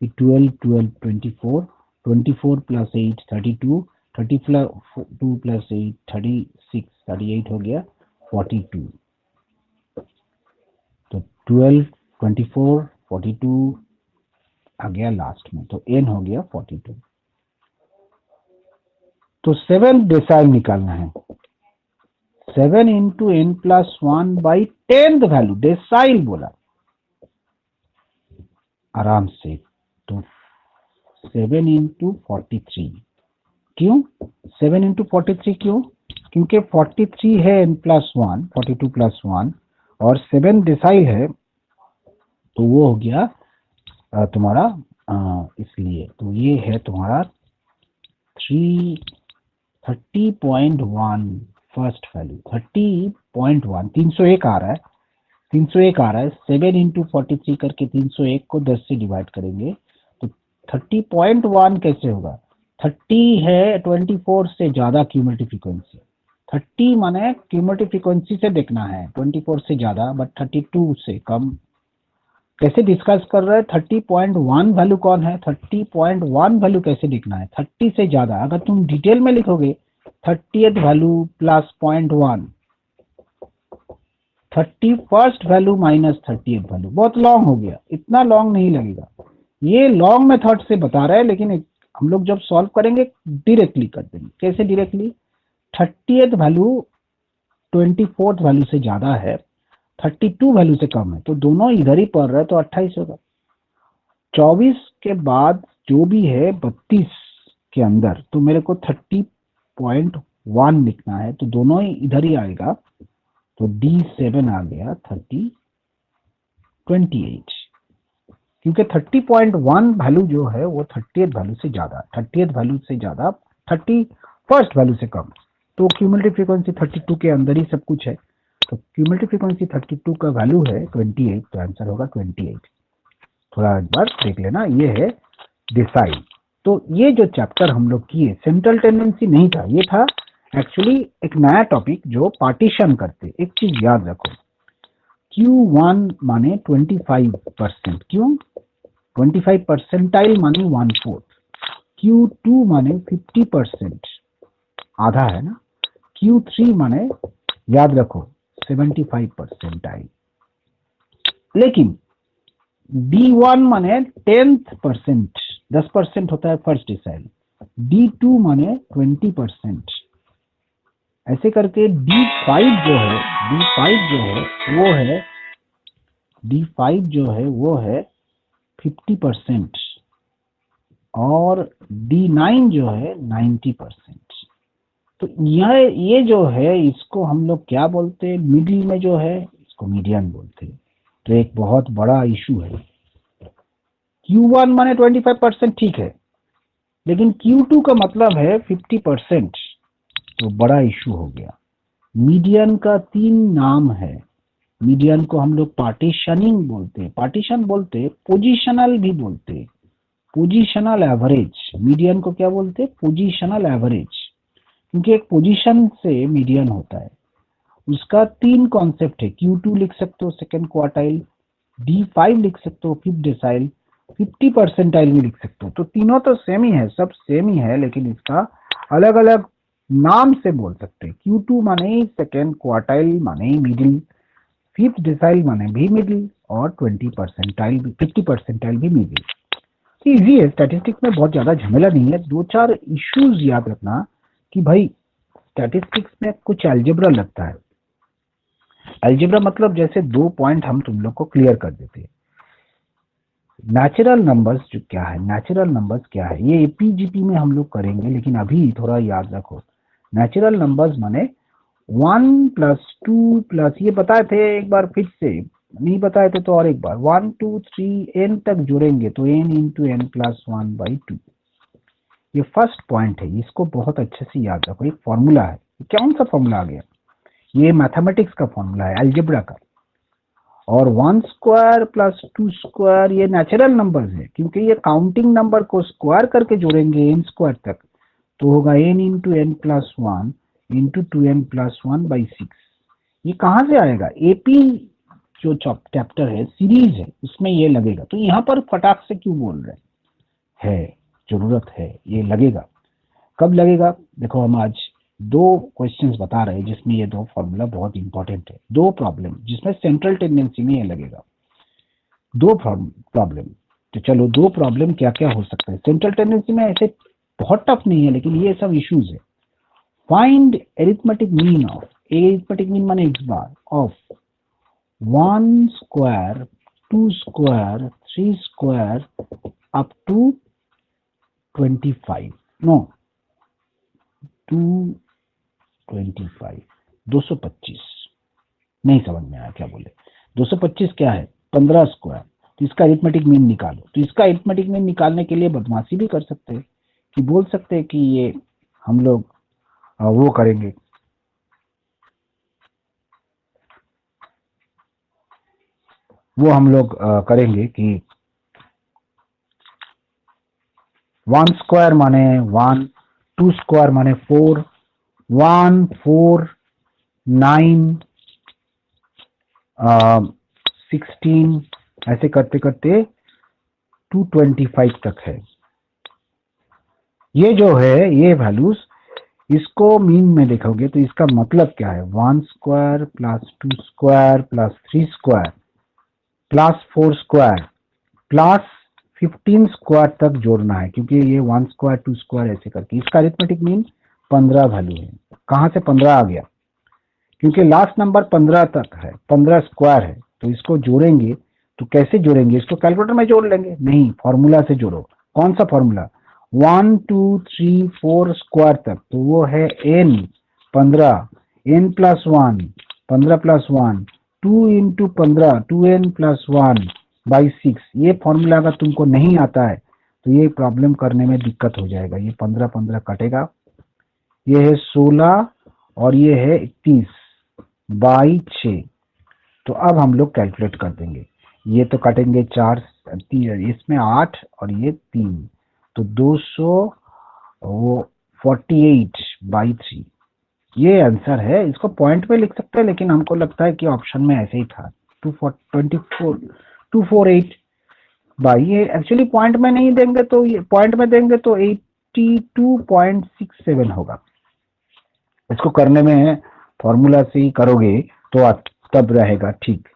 फिर 12, 12, 24, 24 प्लस 8 32, 32 प्लस 8 36, 38 हो गया 42। तो 12, 24, 42 आ गया लास्ट में, तो n हो गया 42। तो 7 डेसाइल निकालना है। 7 into n+1 by 10th value, decyl बोला आराम से। तो 7 इंटू 43, क्यों 7 इंटू 43 क्यों, क्योंकि 43 है n+1, 42+1, और 7 डेसाइल है, तो वो हो गया तुम्हारा इसलिए। तो ये है तुम्हारा 30.1 फर्स्ट वैल्यू, 30.1, 301 आ रहा है, 301 आ रहा है। 7 इंटू 43 करके 301 को 10 से डिवाइड करेंगे, तो 30.1 कैसे होगा, 30 है 24 से ज्यादा क्यूमुलेटिव फ्रीक्वेंसी। 30 माने क्यूमुलेटिव फ्रीक्वेंसी से देखना है 24 से ज्यादा, बट 32 से कम। कैसे डिस्कस कर रहे हैं, 30.1 वैल्यू कौन है, 30.1 वैल्यू कैसे लिखना है, 30 से ज्यादा। अगर तुम डिटेल में लिखोगे 30th value plus 0.1, 31st value minus 30th value, बहुत लॉन्ग हो गया, इतना लॉन्ग नहीं लगेगा। ये लॉन्ग मेथड से बता रहा है, लेकिन हम लोग जब सॉल्व करेंगे डायरेक्टली कर देंगे। कैसे directly, 30th value 24th value से ज्यादा है, 32 वैल्यू से कम है, तो दोनों इधर ही पड़ रहा है, तो 28 होगा। 24 के बाद जो भी है 32 के अंदर, तो मेरे को 30.1 लिखना है, तो दोनों ही इधर ही आएगा, तो D7 आ गया 28, क्योंकि 30.1 वैल्यू जो है वो 30th वैल्यू से ज्यादा, 30th वैल्यू से ज्यादा 31st वैल्यू से कम, तो क्यूमुलेटिव फ्रीक्वेंसी 32 के अंदर ही सब कुछ है, तो क्यूमुलेटिव फ्रीक्वेंसी 32 का वैल्यू है 28, तो आंसर होगा 28। थोड़ा एक बार देख लेना, ये है डिसाइड। तो ये जो चैप्टर हम लोग किए, सेंट्रल टेंडेंसी नहीं था, ये था एक्चुअली एक नया टॉपिक जो पार्टीशन करते। एक चीज याद रखो, Q1 माने 25%, क्यों 25 परसेंटाइल माने 1/4, Q2 माने 50%, आधा है ना, Q3 माने याद रखो 75 परसेंटाइल, लेकिन D1 माने 10%, 10% होता है फर्स्ट डिसाइल, D2 माने 20%, ऐसे करके D5 जो है, D5 जो है वो है, D5 जो है वो है 50%, और D9 जो है 90%। तो ये जो है इसको हम लोग क्या बोलते हैं, मिडिल में जो है इसको मीडियन बोलते हैं। तो एक बहुत बड़ा इशू है। Q1 माने 25% ठीक है, लेकिन Q2 का मतलब है 50%, तो बड़ा इशू हो गया। मीडियन का 3 नाम है। मीडियन को हम लोग पार्टीशनिंग बोलते हैं, पार्टीशन बोलते, पोजिशनल भी बोलते, पोजिशनल एवरेज। मीडियन को क्या बोलते, पोजिशनल एवरेज, क्योंकि एक पोजीशन से मीडियन होता है। उसका 3 कॉन्सेप्ट है, Q2 लिख सकते हो सेकेंड क्वार्टाइल, D5 लिख सकते हो फिफ्थ डिसाइल, 50 परसेंटाइल भी लिख सकते हो। तो तीनों तो सेम ही है, सब सेम ही है, लेकिन इसका अलग अलग नाम से बोल सकते हैं। Q2 माने सेकेंड क्वार्टाइल माने मिडिल, फिफ्थ डिसाइल माने भी मिडिल, और 20 परसेंटाइल भी, 50 परसेंटाइल भी मिडिल। इजी है, स्टैटिस्टिक्स में बहुत ज्यादा झमेला नहीं है। 2-4 इश्यूज याद रखना कि भाई स्टैटिस्टिक्स में कुछ अलजेब्रा लगता है। अलजेब्रा मतलब जैसे 2 पॉइंट हम तुम लोग को क्लियर कर देते हैं। नेचुरल नंबर्स जो क्या है, नेचुरल नंबर्स क्या है, ये एपीजीपी में हम लोग करेंगे, लेकिन अभी थोड़ा याद रखो। नेचुरल नंबर्स माने 1 + 2 प्लस, ये बताए थे एक बार, फिर से नहीं बताए थे तो और एक बार, 1 2 3 n तक जोड़ेंगे तो n × n + 1/2। ये फर्स्ट पॉइंट है, इसको बहुत अच्छे से याद रखो। एक फॉर्मूला है, कौन सा फॉर्मूला आ गया, ये मैथमेटिक्स का फॉर्मूला है, अलजेब्रा का। और 1² + 2² ये नेचुरल नंबर्स है, क्योंकि ये काउंटिंग नंबर को स्क्वायर करके जोड़ेंगे n² तक, तो होगा n × n + 1 × 2n + 1/6। ये कहाँ से आएगा, एपी जो चैप्टर है, सीरीज है, उसमें ये लगेगा। तो यहाँ पर फटाक से क्यों बोल रहे है, जरूरत है, ये लगेगा। कब लगेगा, देखो हम आज 2 क्वेश्चंस बता रहे हैं जिसमें ये 2 फॉर्मूला बहुत इंपॉर्टेंट है। 2 प्रॉब्लम जिसमें सेंट्रल टेंडेंसी में ये लगेगा, 2 प्रॉब्लम। तो चलो 2 प्रॉब्लम क्या क्या हो सकता है सेंट्रल टेंडेंसी में, ऐसे बहुत टफ नहीं है, लेकिन ये सब इश्यूज है। Find arithmetic mean of, arithmetic mean माने x bar, of 1² 2² 3² up to 25, no 225, 225, नहीं समझ में आया क्या बोले। 225 क्या है, 15²। तो इसका अरिथमेटिक मीन निकालो। तो इसका अरिथमेटिक मीन निकालने के लिए बदमाशी भी कर सकते हैं, कि बोल सकते हैं कि ये हम लोग वो करेंगे, करेंगे कि 1² माने 1, 2² माने 4, 1 4 9 16, ऐसे करते करते 225 तक है। ये जो है ये वैल्यूज, इसको मीन में देखोगे तो इसका मतलब क्या है, 1² + 2² + 3² + 4² + 15² तक जोड़ना है, क्योंकि ये 1² 2² ऐसे करके। इसका अरिथमेटिक मीन 15 वैल्यू है। कहाँ से 15 आ गया, क्योंकि लास्ट नंबर 15 तक है, 15 स्क्वायर है, तो इसको जोड़ेंगे तो कैसे जोड़ेंगे? इसको कैलकुलेटर में जोड़ लेंगे? नहीं, फॉर्मूला से जोड़ो। कौन सा फॉर्मूला? 1 2 3 4 स्क्वायर तक, तो वो है n 15, n plus 1, 15 plus 1, 2 into 15, 2n plus 1 by 6। ये फॉर्मूला अगर तुमको नहीं आता है तो ये प्रॉब्लम करने में दिक्कत हो जाएगा। ये 15 15 कटेगा, ये है 16 और ये है 31 बाई 6। तो अब हम लोग कैलकुलेट कर देंगे। ये तो कटेंगे 4, इसमें 8 और ये 3, तो 248 बाई 3 ये आंसर है। इसको पॉइंट में लिख सकते हैं, लेकिन हमको लगता है कि ऑप्शन में ऐसे ही था। 248 बाई, ये एक्चुअली पॉइंट में नहीं देंगे तो, ये पॉइंट में देंगे तो 82.67 होगा। इसको करने में फॉर्मूला से ही करोगे तो तब रहेगा ठीक,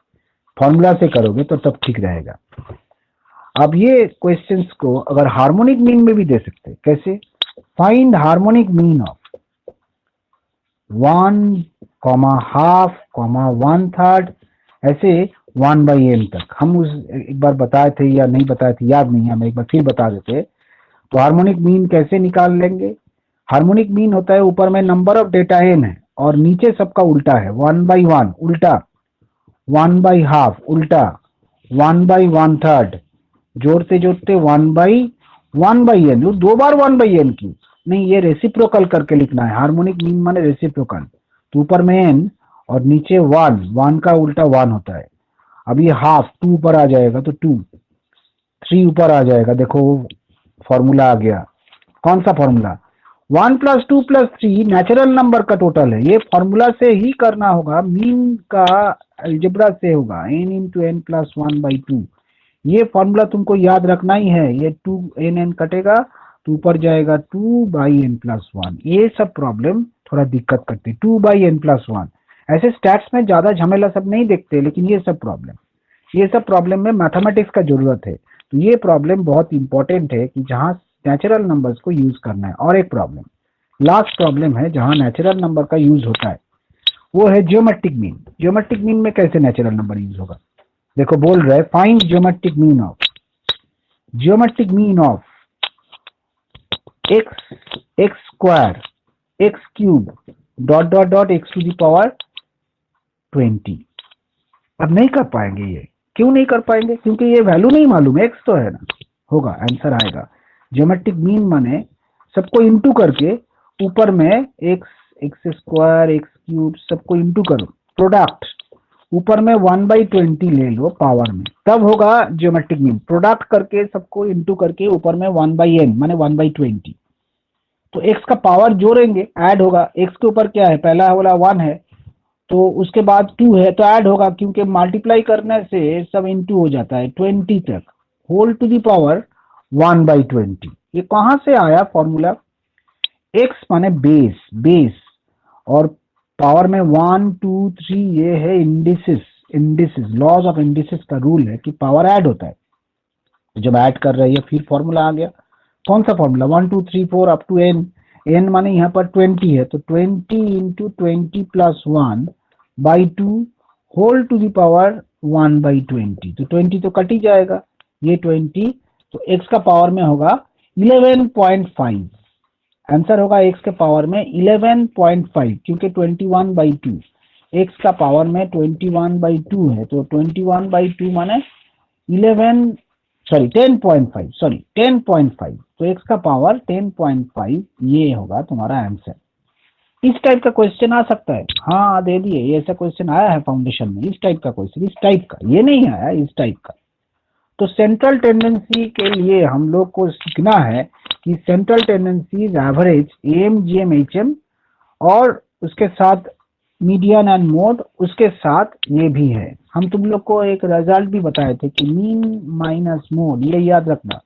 फॉर्मूला से करोगे तो तब ठीक रहेगा। अब ये क्वेश्चंस को अगर हार्मोनिक मीन में भी दे सकते हैं। कैसे? Find harmonic mean of 1, half, 1/3, ऐसे 1/n तक। हम उस एक बार बताए थे या नहीं बताए थे याद नहीं है, हम एक बार फिर बता देते। तो हार्मोनिक मीन कैसे निकाल लेंगे? हार्मोनिक मीन होता है ऊपर में नंबर ऑफ डेटा n है और नीचे सबका उल्टा है। 1/1 उल्टा, 1/2 उल्टा, 1/1/3, जोड़ते जोड़ते 1/1/n। दो बार 1/n की नहीं, ये रेसिप्रोकल करके लिखना है। हार्मोनिक मीन माने रेसिप्रोकल, तो ऊपर में n और नीचे 1 का उल्टा 1 होता है। अब ये हाफ 2 ऊपर आ जाएगा तो 2, 3 ऊपर आ जाएगा, देखो फॉर्मूला आ गया। कौन सा फॉर्मूला? 1 + 2 + 3 नेचुरल नंबर का टोटल है। ये फॉर्मूला से ही करना होगा, मीन का अलजेब्रा से होगा, n × n + 1/2। ये फॉर्मूला तुमको याद रखना ही है। ये 2n कटेगा तो ऊपर जाएगा 2/n + 1। ये सब प्रॉब्लम थोड़ा दिक्कत करते, 2/n + 1। ऐसे स्टैट्स में ज्यादा झमेला सब नहीं देखते, लेकिन ये सब प्रॉब्लम में मैथमेटिक्स का जरूरत है। तो ये प्रॉब्लम बहुत इंपॉर्टेंट है कि जहां नेचुरल नंबर्स को यूज करना है। और एक प्रॉब्लम, लास्ट प्रॉब्लम है जहां नेचुरल नंबर का यूज होता है, वो है ज्योमेट्रिक मीन। ज्योमेट्रिक मीन में कैसे नेचुरल नंबर यूज होगा? देखो बोल रहे हैं find geometric mean of x square, x cube, dot dot dot x⁻20। अब नहीं कर पाएंगे ये। क्यों नहीं कर पाएंगे? क्योंकि ये वैल्यू नहीं मालूम है, x तो है ना। होगा, आंसर आएगा। ज्योमेट्रिक मीन माने सबको इंटू करके ऊपर में x स्क्वायर, x क्यूब सबको इंटू करो, प्रोडक्ट ऊपर में 1/20 ले लो पावर में, तब होगा ज्योमेट्रिक मीन। प्रोडक्ट करके सबको इंटू करके ऊपर में 1/n माने 1/20, तो x का पावर जोड़ेंगे, ऐड होगा। x के ऊपर क्या है? पहला वाला 1 है, तो उसके बाद 2 है तो ऐड होगा, क्योंकि मल्टीप्लाई करने से सब इंटू हो जाता है 20 तक, होल टू दी पावर 1/20। ये कहां से आया फॉर्मूला? x माने बेस और पावर में 1 2 3 ये है इंडिसेस। लॉज ऑफ इंडिसेस का रूल है कि पावर ऐड होता है। जब ऐड कर रही है फिर फॉर्मूला आ गया। कौन सा formula? 1 2 3 4 up to n। n माने यहाँ पर 20 है, तो 20 × 20 + 1/2 होल टू दी पावर 1/20। तो 20 तो कट ही जाएगा, ये 20, तो x का पावर में होगा 11.5। आंसर होगा x के पावर में 11.5, क्योंकि 21/2 x का पावर में 21/2 है, तो 21/2 माने 10.5, तो x का पावर 10.5, ये होगा तुम्हारा आंसर। इस टाइप का क्वेश्चन आ सकता है। हाँ दे दिए, ऐसा क्वेश्चन आया है फाउंडेशन में, इस टाइप का क्वेश्चन, इस टाइप का, ये नहीं आया, इस टाइप का। तो सेंट्रल टेंडेंसी के लिए हम लोग को सीखना है कि central tendency, average, AM, GM, HM, और उसके साथ मीडियन एंड मोड, उसके साथ ये भी है। हम तुम लोग को एक रिजल्ट भी बताए थे कि मीन माइनस मोड, ये याद रखना,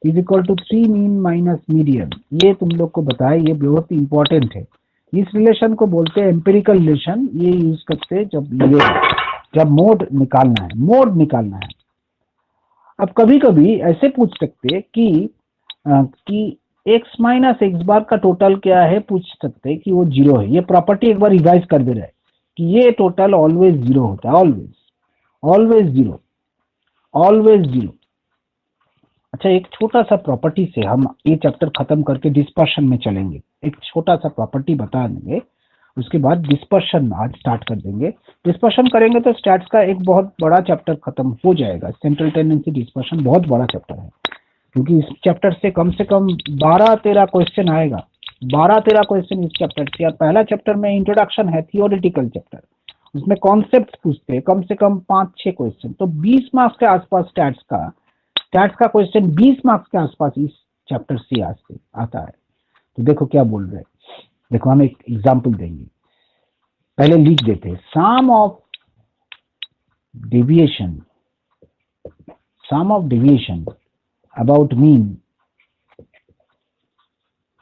is equal to 3 mean minus median. ये तुम लोग को बताए, ये बहुत इंपॉर्टेंट है। इस रिलेशन को बोलते हैं एम्पिरिकल रिलेशन। ये यूज करते जब मोड निकालना है। अब कभी कभी ऐसे पूछ सकते कि x - x बार का टोटल क्या है, पूछ सकते कि वो 0 है। ये प्रॉपर्टी एक बार रिवाइज कर दे रहा है कि ये टोटल ऑलवेज जीरो होता है, ऑलवेज जीरो, ऑलवेज जीरो। अच्छा, एक छोटा सा प्रॉपर्टी से हम ये चैप्टर खत्म करके डिस्पर्शन में चलेंगे। एक छोटा सा प्रॉपर्टी बता देंगे, उसके बाद डिस्पर्शन आज स्टार्ट कर देंगे। डिस्पर्शन करेंगे तो स्टैट्स का एक बहुत बड़ा चैप्टर खत्म हो जाएगा। सेंट्रल टेंडेंसी डिस्पर्शन बहुत बड़ा चैप्टर है, क्योंकि इस चैप्टर से कम 12-13 क्वेश्चन आएगा। 12-13 क्वेश्चन इस चैप्टर से। पहला चैप्टर में इंट्रोडक्शन है, थियोरेटिकल चैप्टर, उसमें कॉन्सेप्ट पूछते हैं कम से कम 5-6 क्वेश्चन। तो 20 मार्क्स के आसपास स्टैट्स का क्वेश्चन 20 मार्क्स के आसपास इस चैप्टर से आता है। तो देखो क्या बोल रहे हैं, देखो हम एक एग्जांपल देंगे, पहले लिख देते हैं। Sum of deviation about mean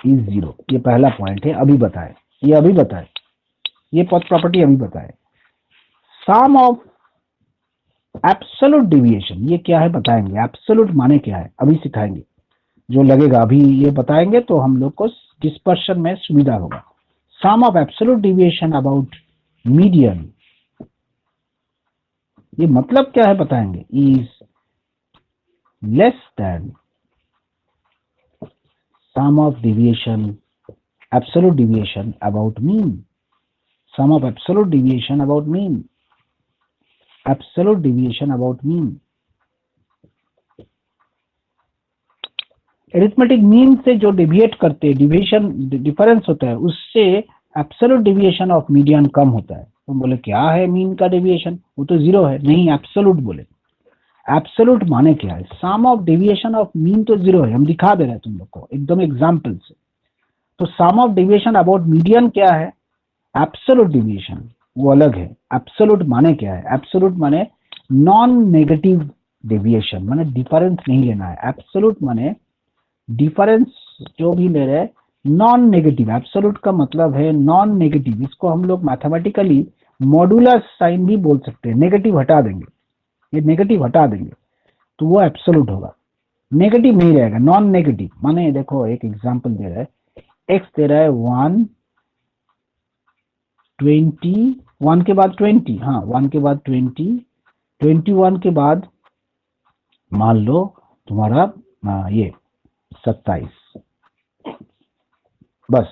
is zero. ये पहला पॉइंट है, अभी बताए, ये प्रॉपर्टी अभी बताए। सम ऑफ एब्सोल्यूट डेविएशन, ये क्या है बताएंगे। एब्सोल्यूट माने क्या है अभी सिखाएंगे, जो लगेगा अभी ये बताएंगे तो हम लोग को डिस्पर्शन में सुविधा होगा। Sum of absolute deviation about median, ये मतलब क्या है बताएंगे। Is less than sum of deviation, absolute deviation about mean, sum of absolute deviation about mean, absolute deviation about mean. Arithmetic mean से जो डेविएट करते हैं, डिविएशन डिफरेंस होता है, उससे एब्सोल्यूट डेविएशन ऑफ मीडियन कम होता है। तुम बोले क्या है मीन का डेविएशन, वो तो जीरो है। नहीं, एब्सोल्यूट बोले। एब्सोल्यूट माने क्या है, सम ऑफ डेविएशन ऑफ मीन तो जीरो है, हम दिखा दे रहे हैं तुम लोग को एकदम एग्जाम्पल से। तो सम ऑफ डेविएशन अबाउट मीडियन क्या है, एब्सोल्यूट डेविएशन, वो अलग है। एब्सोल्यूट माने क्या है, एब्सोल्यूट माने नॉन नेगेटिव डेविएशन, माने डिफरेंस नहीं लेना है। एब्सोल्यूट माने डिफरेंस जो भी ले रहे नॉन नेगेटिव। एब्सोल्यूट का मतलब है नॉन नेगेटिव। इसको हम लोग मैथमेटिकली मॉडुलस साइन भी बोल सकते हैं। नेगेटिव हटा देंगे, ये नेगेटिव हटा देंगे तो वो एब्सोल्यूट होगा, नेगेटिव नहीं रहेगा, नॉन नेगेटिव। माने देखो एक एग्जांपल दे रहा है, एक्स दे रहा है 1, 20, 1 के बाद 20, हाँ 1 के बाद 20, 21 के बाद मान लो तुम्हारा ये 27, बस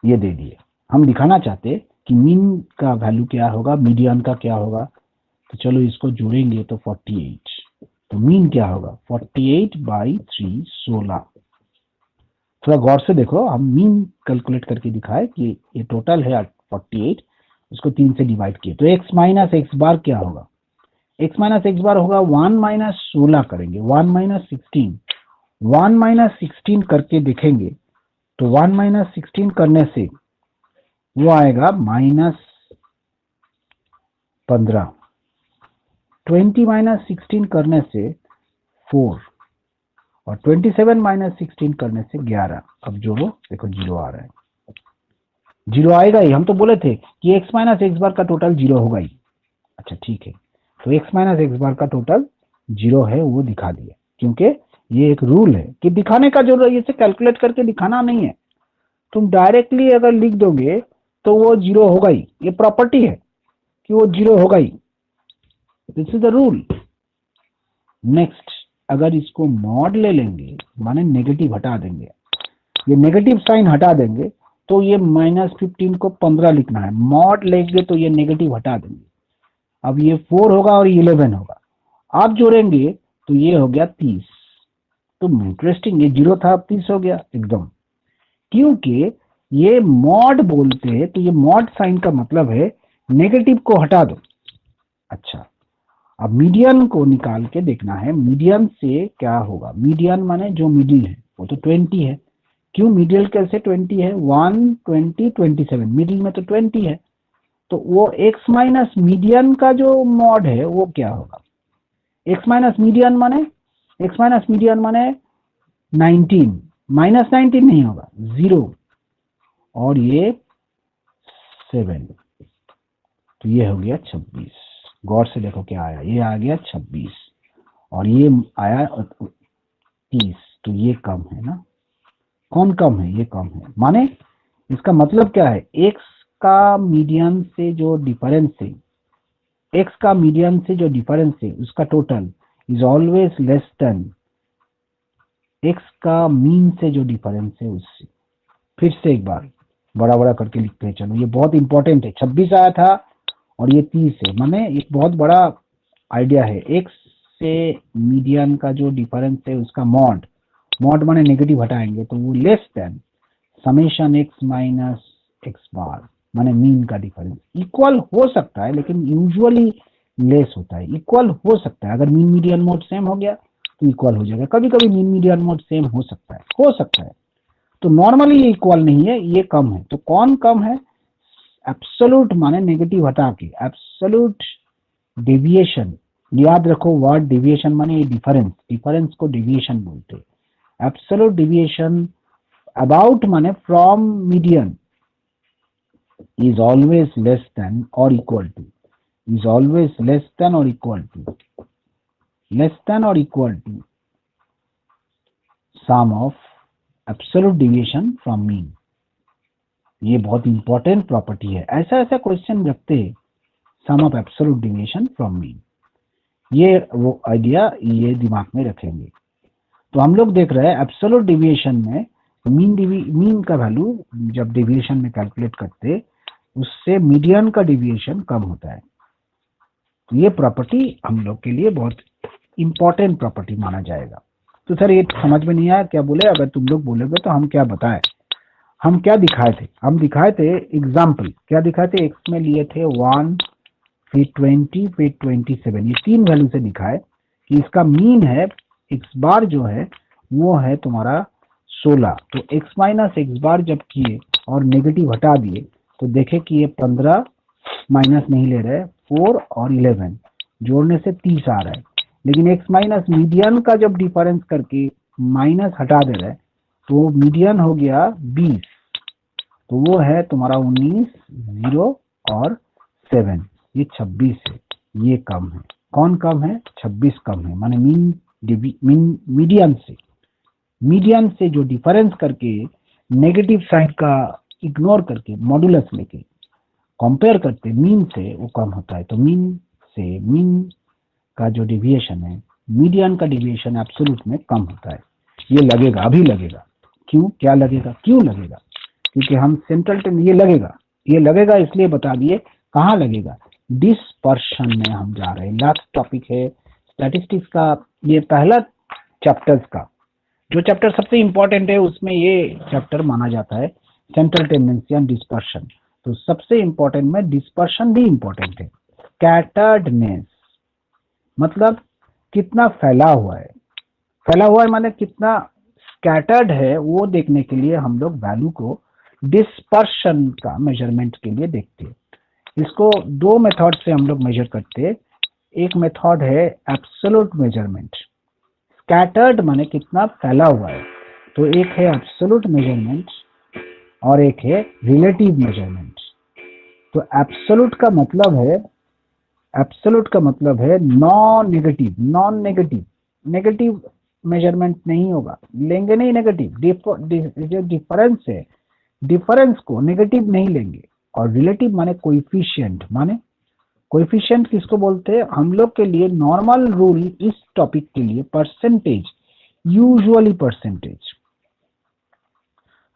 ये दे दिए। हम दिखाना चाहते कि मीन का वैल्यू क्या होगा, मीडियन का क्या होगा। तो चलो इसको जोड़ेंगे तो 48। तो मीन क्या होगा, 48/3, 16। थोड़ा गौर से देखो, हम मीन कैलकुलेट करके दिखाए कि ये टोटल है 48, उसको 3 से डिवाइड किए। तो x माइनस एक्स बार क्या होगा, x माइनस एक्स बार होगा 1 माइनस 16 करेंगे, 1 माइनस 16, 1 माइनस 16 करके देखेंगे। तो 1 माइनस 16 करने से वो आएगा -15, 20 माइनस 16 करने से 4, और 27 माइनस 16 करने से 11। अब जोड़ो, देखो जीरो आ रहा है, जीरो आएगा ही। हम तो बोले थे कि x माइनस एक्स बार का टोटल जीरो होगा ही। अच्छा ठीक है, तो x माइनस एक्स बार का टोटल जीरो है, वो दिखा दिया, क्योंकि ये एक रूल है कि दिखाने का जो इसे कैलकुलेट करके दिखाना नहीं है। तुम डायरेक्टली अगर लिख दोगे तो वो जीरो होगा ही, ये प्रॉपर्टी है कि वो जीरो होगा ही। This is the rule. Next, अगर इसको मॉड ले लेंगे, माने नेगेटिव हटा देंगे, ये नेगेटिव साइन हटा देंगे, तो ये -15 को 15 लिखना है। मॉड लेंगे तो ये नेगेटिव हटा देंगे, अब ये 4 होगा और 11 होगा। आप जोड़ेंगे तो ये हो गया 30। तो इंटरेस्टिंग, ये जीरो था अब 30 हो गया एकदम, क्योंकि ये मॉड बोलते हैं। तो ये मॉड साइन का मतलब है नेगेटिव को हटा दो। अच्छा, अब मीडियन को निकाल के देखना है, मीडियन से क्या होगा। मीडियन माने जो मिडिल है, वो तो 20 है। क्यों मिडिल कैसे 20 है, 1, 20, 27, मिडिल में तो 20 है। तो वो x माइनस मीडियन का जो मॉड है वो क्या होगा, x माइनस मीडियन माने, x माइनस मीडियन माने 19, -19 नहीं होगा, 0, और ये 7, तो ये हो गया 26। गौर से देखो क्या आया, ये आ गया 26 और ये आया 30। तो ये कम है ना, कौन कम है, ये कम है। माने इसका मतलब क्या है, x का मीडियन से जो डिफरेंस है, एक्स का मीडियन से जो डिफरेंस है उसका total is always less than x का मीन से जो डिफरेंस है उससे। फिर से एक बार बड़ा बड़ा करके लिखते हैं, चलो ये बहुत इंपॉर्टेंट है। 26 आया था और ये 30 है, माने एक बहुत बड़ा आइडिया है। एक्स से मीडियन का जो डिफरेंस है उसका मॉड, मॉड माने नेगेटिव हटाएंगे तो वो less than summation x minus x bar, माने मीन का डिफरेंस। इक्वल हो सकता है लेकिन यूजुअली लेस होता है। इक्वल हो सकता है, अगर मीन मीडियन मोड सेम हो गया तो इक्वल हो जाएगा। कभी कभी मीन मीडियन मोड सेम हो सकता है, हो सकता है। तो नॉर्मली ये इक्वल नहीं है, ये कम है। तो कौन कम है? एब्सोल्यूट माने नेगेटिव हटा के, एब्सोल्यूट डेविएशन। याद रखो वर्ड डेविएशन माने डिफरेंस, डिफरेंस को डेविएशन बोलते हैं। एब्सोल्यूट डेविएशन अबाउट माने from median is always less than or equal to, is always less than or equal to, less than or equal to sum of absolute deviation from mean। ये बहुत important property है। ऐसा ऐसा question रखते हैं, sum of absolute deviation from mean. ये वो idea ये दिमाग में रखेंगे। तो हम लोग देख रहे हैं एब्सोल्यूट डेविएशन में मीन का वैल्यू जब डेविएशन में कैलकुलेट करते उससे मीडियन का डेविएशन कम होता है। तो ये प्रॉपर्टी हम लोग के लिए बहुत इंपॉर्टेंट प्रॉपर्टी माना जाएगा। तो सर ये समझ में नहीं आया क्या बोले? अगर तुम लोग बोलोगे तो हम क्या बताएं, हम क्या दिखाए थे? हम दिखाए थे एग्जाम्पल, क्या दिखाए थे? एक्स में लिए थे 1 फिर 20 फिर 27, ये 3 वैल्यू से दिखाए कि इसका मीन है एक्स बार जो है वो है तुम्हारा 16। तो एक्स माइनस एक्स बार जब किए और नेगेटिव हटा दिए तो देखे कि ये 15 माइनस नहीं ले रहे, 4 और 11 जोड़ने से 30 आ रहा है। लेकिन एक्स माइनस मीडियन का जब डिफरेंस करके माइनस हटा दे रहे तो मीडियन हो गया 20, तो वो है तुम्हारा 19, 0 और 7, ये 26 है। ये कम है। कौन कम है? 26 कम है, माने मीडियन से जो डिफरेंस करके नेगेटिव साइड का इग्नोर करके मॉडुलस लेके कंपेयर करते मीन से वो कम होता है। तो मीन से मीन का जो डिविएशन है, मीडियन का डिविएशन एब्सोल्यूट में कम होता है। ये लगेगा, अभी लगेगा। क्यों? क्या लगेगा? क्यों लगेगा? क्योंकि हम सेंट्रल टेन, ये लगेगा इसलिए बता दिए। कहाँ लगेगा? डिस्पर्शन में हम जा रहे हैं। लास्ट टॉपिक है स्टैटिस्टिक्स का, ये पहला चैप्टर्स का जो चैप्टर सबसे इंपॉर्टेंट है उसमें ये चैप्टर माना जाता है, सेंट्रल टेंडेंसी एंड डिस्पर्शन। तो सबसे इंपॉर्टेंट में डिस्पर्शन भी इंपॉर्टेंट है। स्कैटर्डनेस मतलब कितना फैला हुआ है, फैला हुआ है माने कितना स्कैटर्ड है, वो देखने के लिए हम लोग वैल्यू को डिस्पर्शन का मेजरमेंट के लिए देखते हैं। इसको दो मेथड से हम लोग मेजर करते हैं। एक मेथड है एब्सोल्यूट मेजरमेंट, स्कैटर्ड माने कितना फैला हुआ है, तो एक है एब्सोल्यूट मेजरमेंट और एक है रिलेटिव मेजरमेंट। तो एब्सोल्यूट का मतलब है नॉन नेगेटिव, नेगेटिव मेजरमेंट नहीं होगा, लेंगे नहीं नेगेटिव। जो डिफरेंस है, डिफरेंस को नेगेटिव नहीं लेंगे। और रिलेटिव माने कोएफिशिएंट, माने कोएफिशिएंट किसको बोलते हैं? हम लोग के लिए नॉर्मल रूल इस टॉपिक के लिए परसेंटेज, यूजुअली परसेंटेज।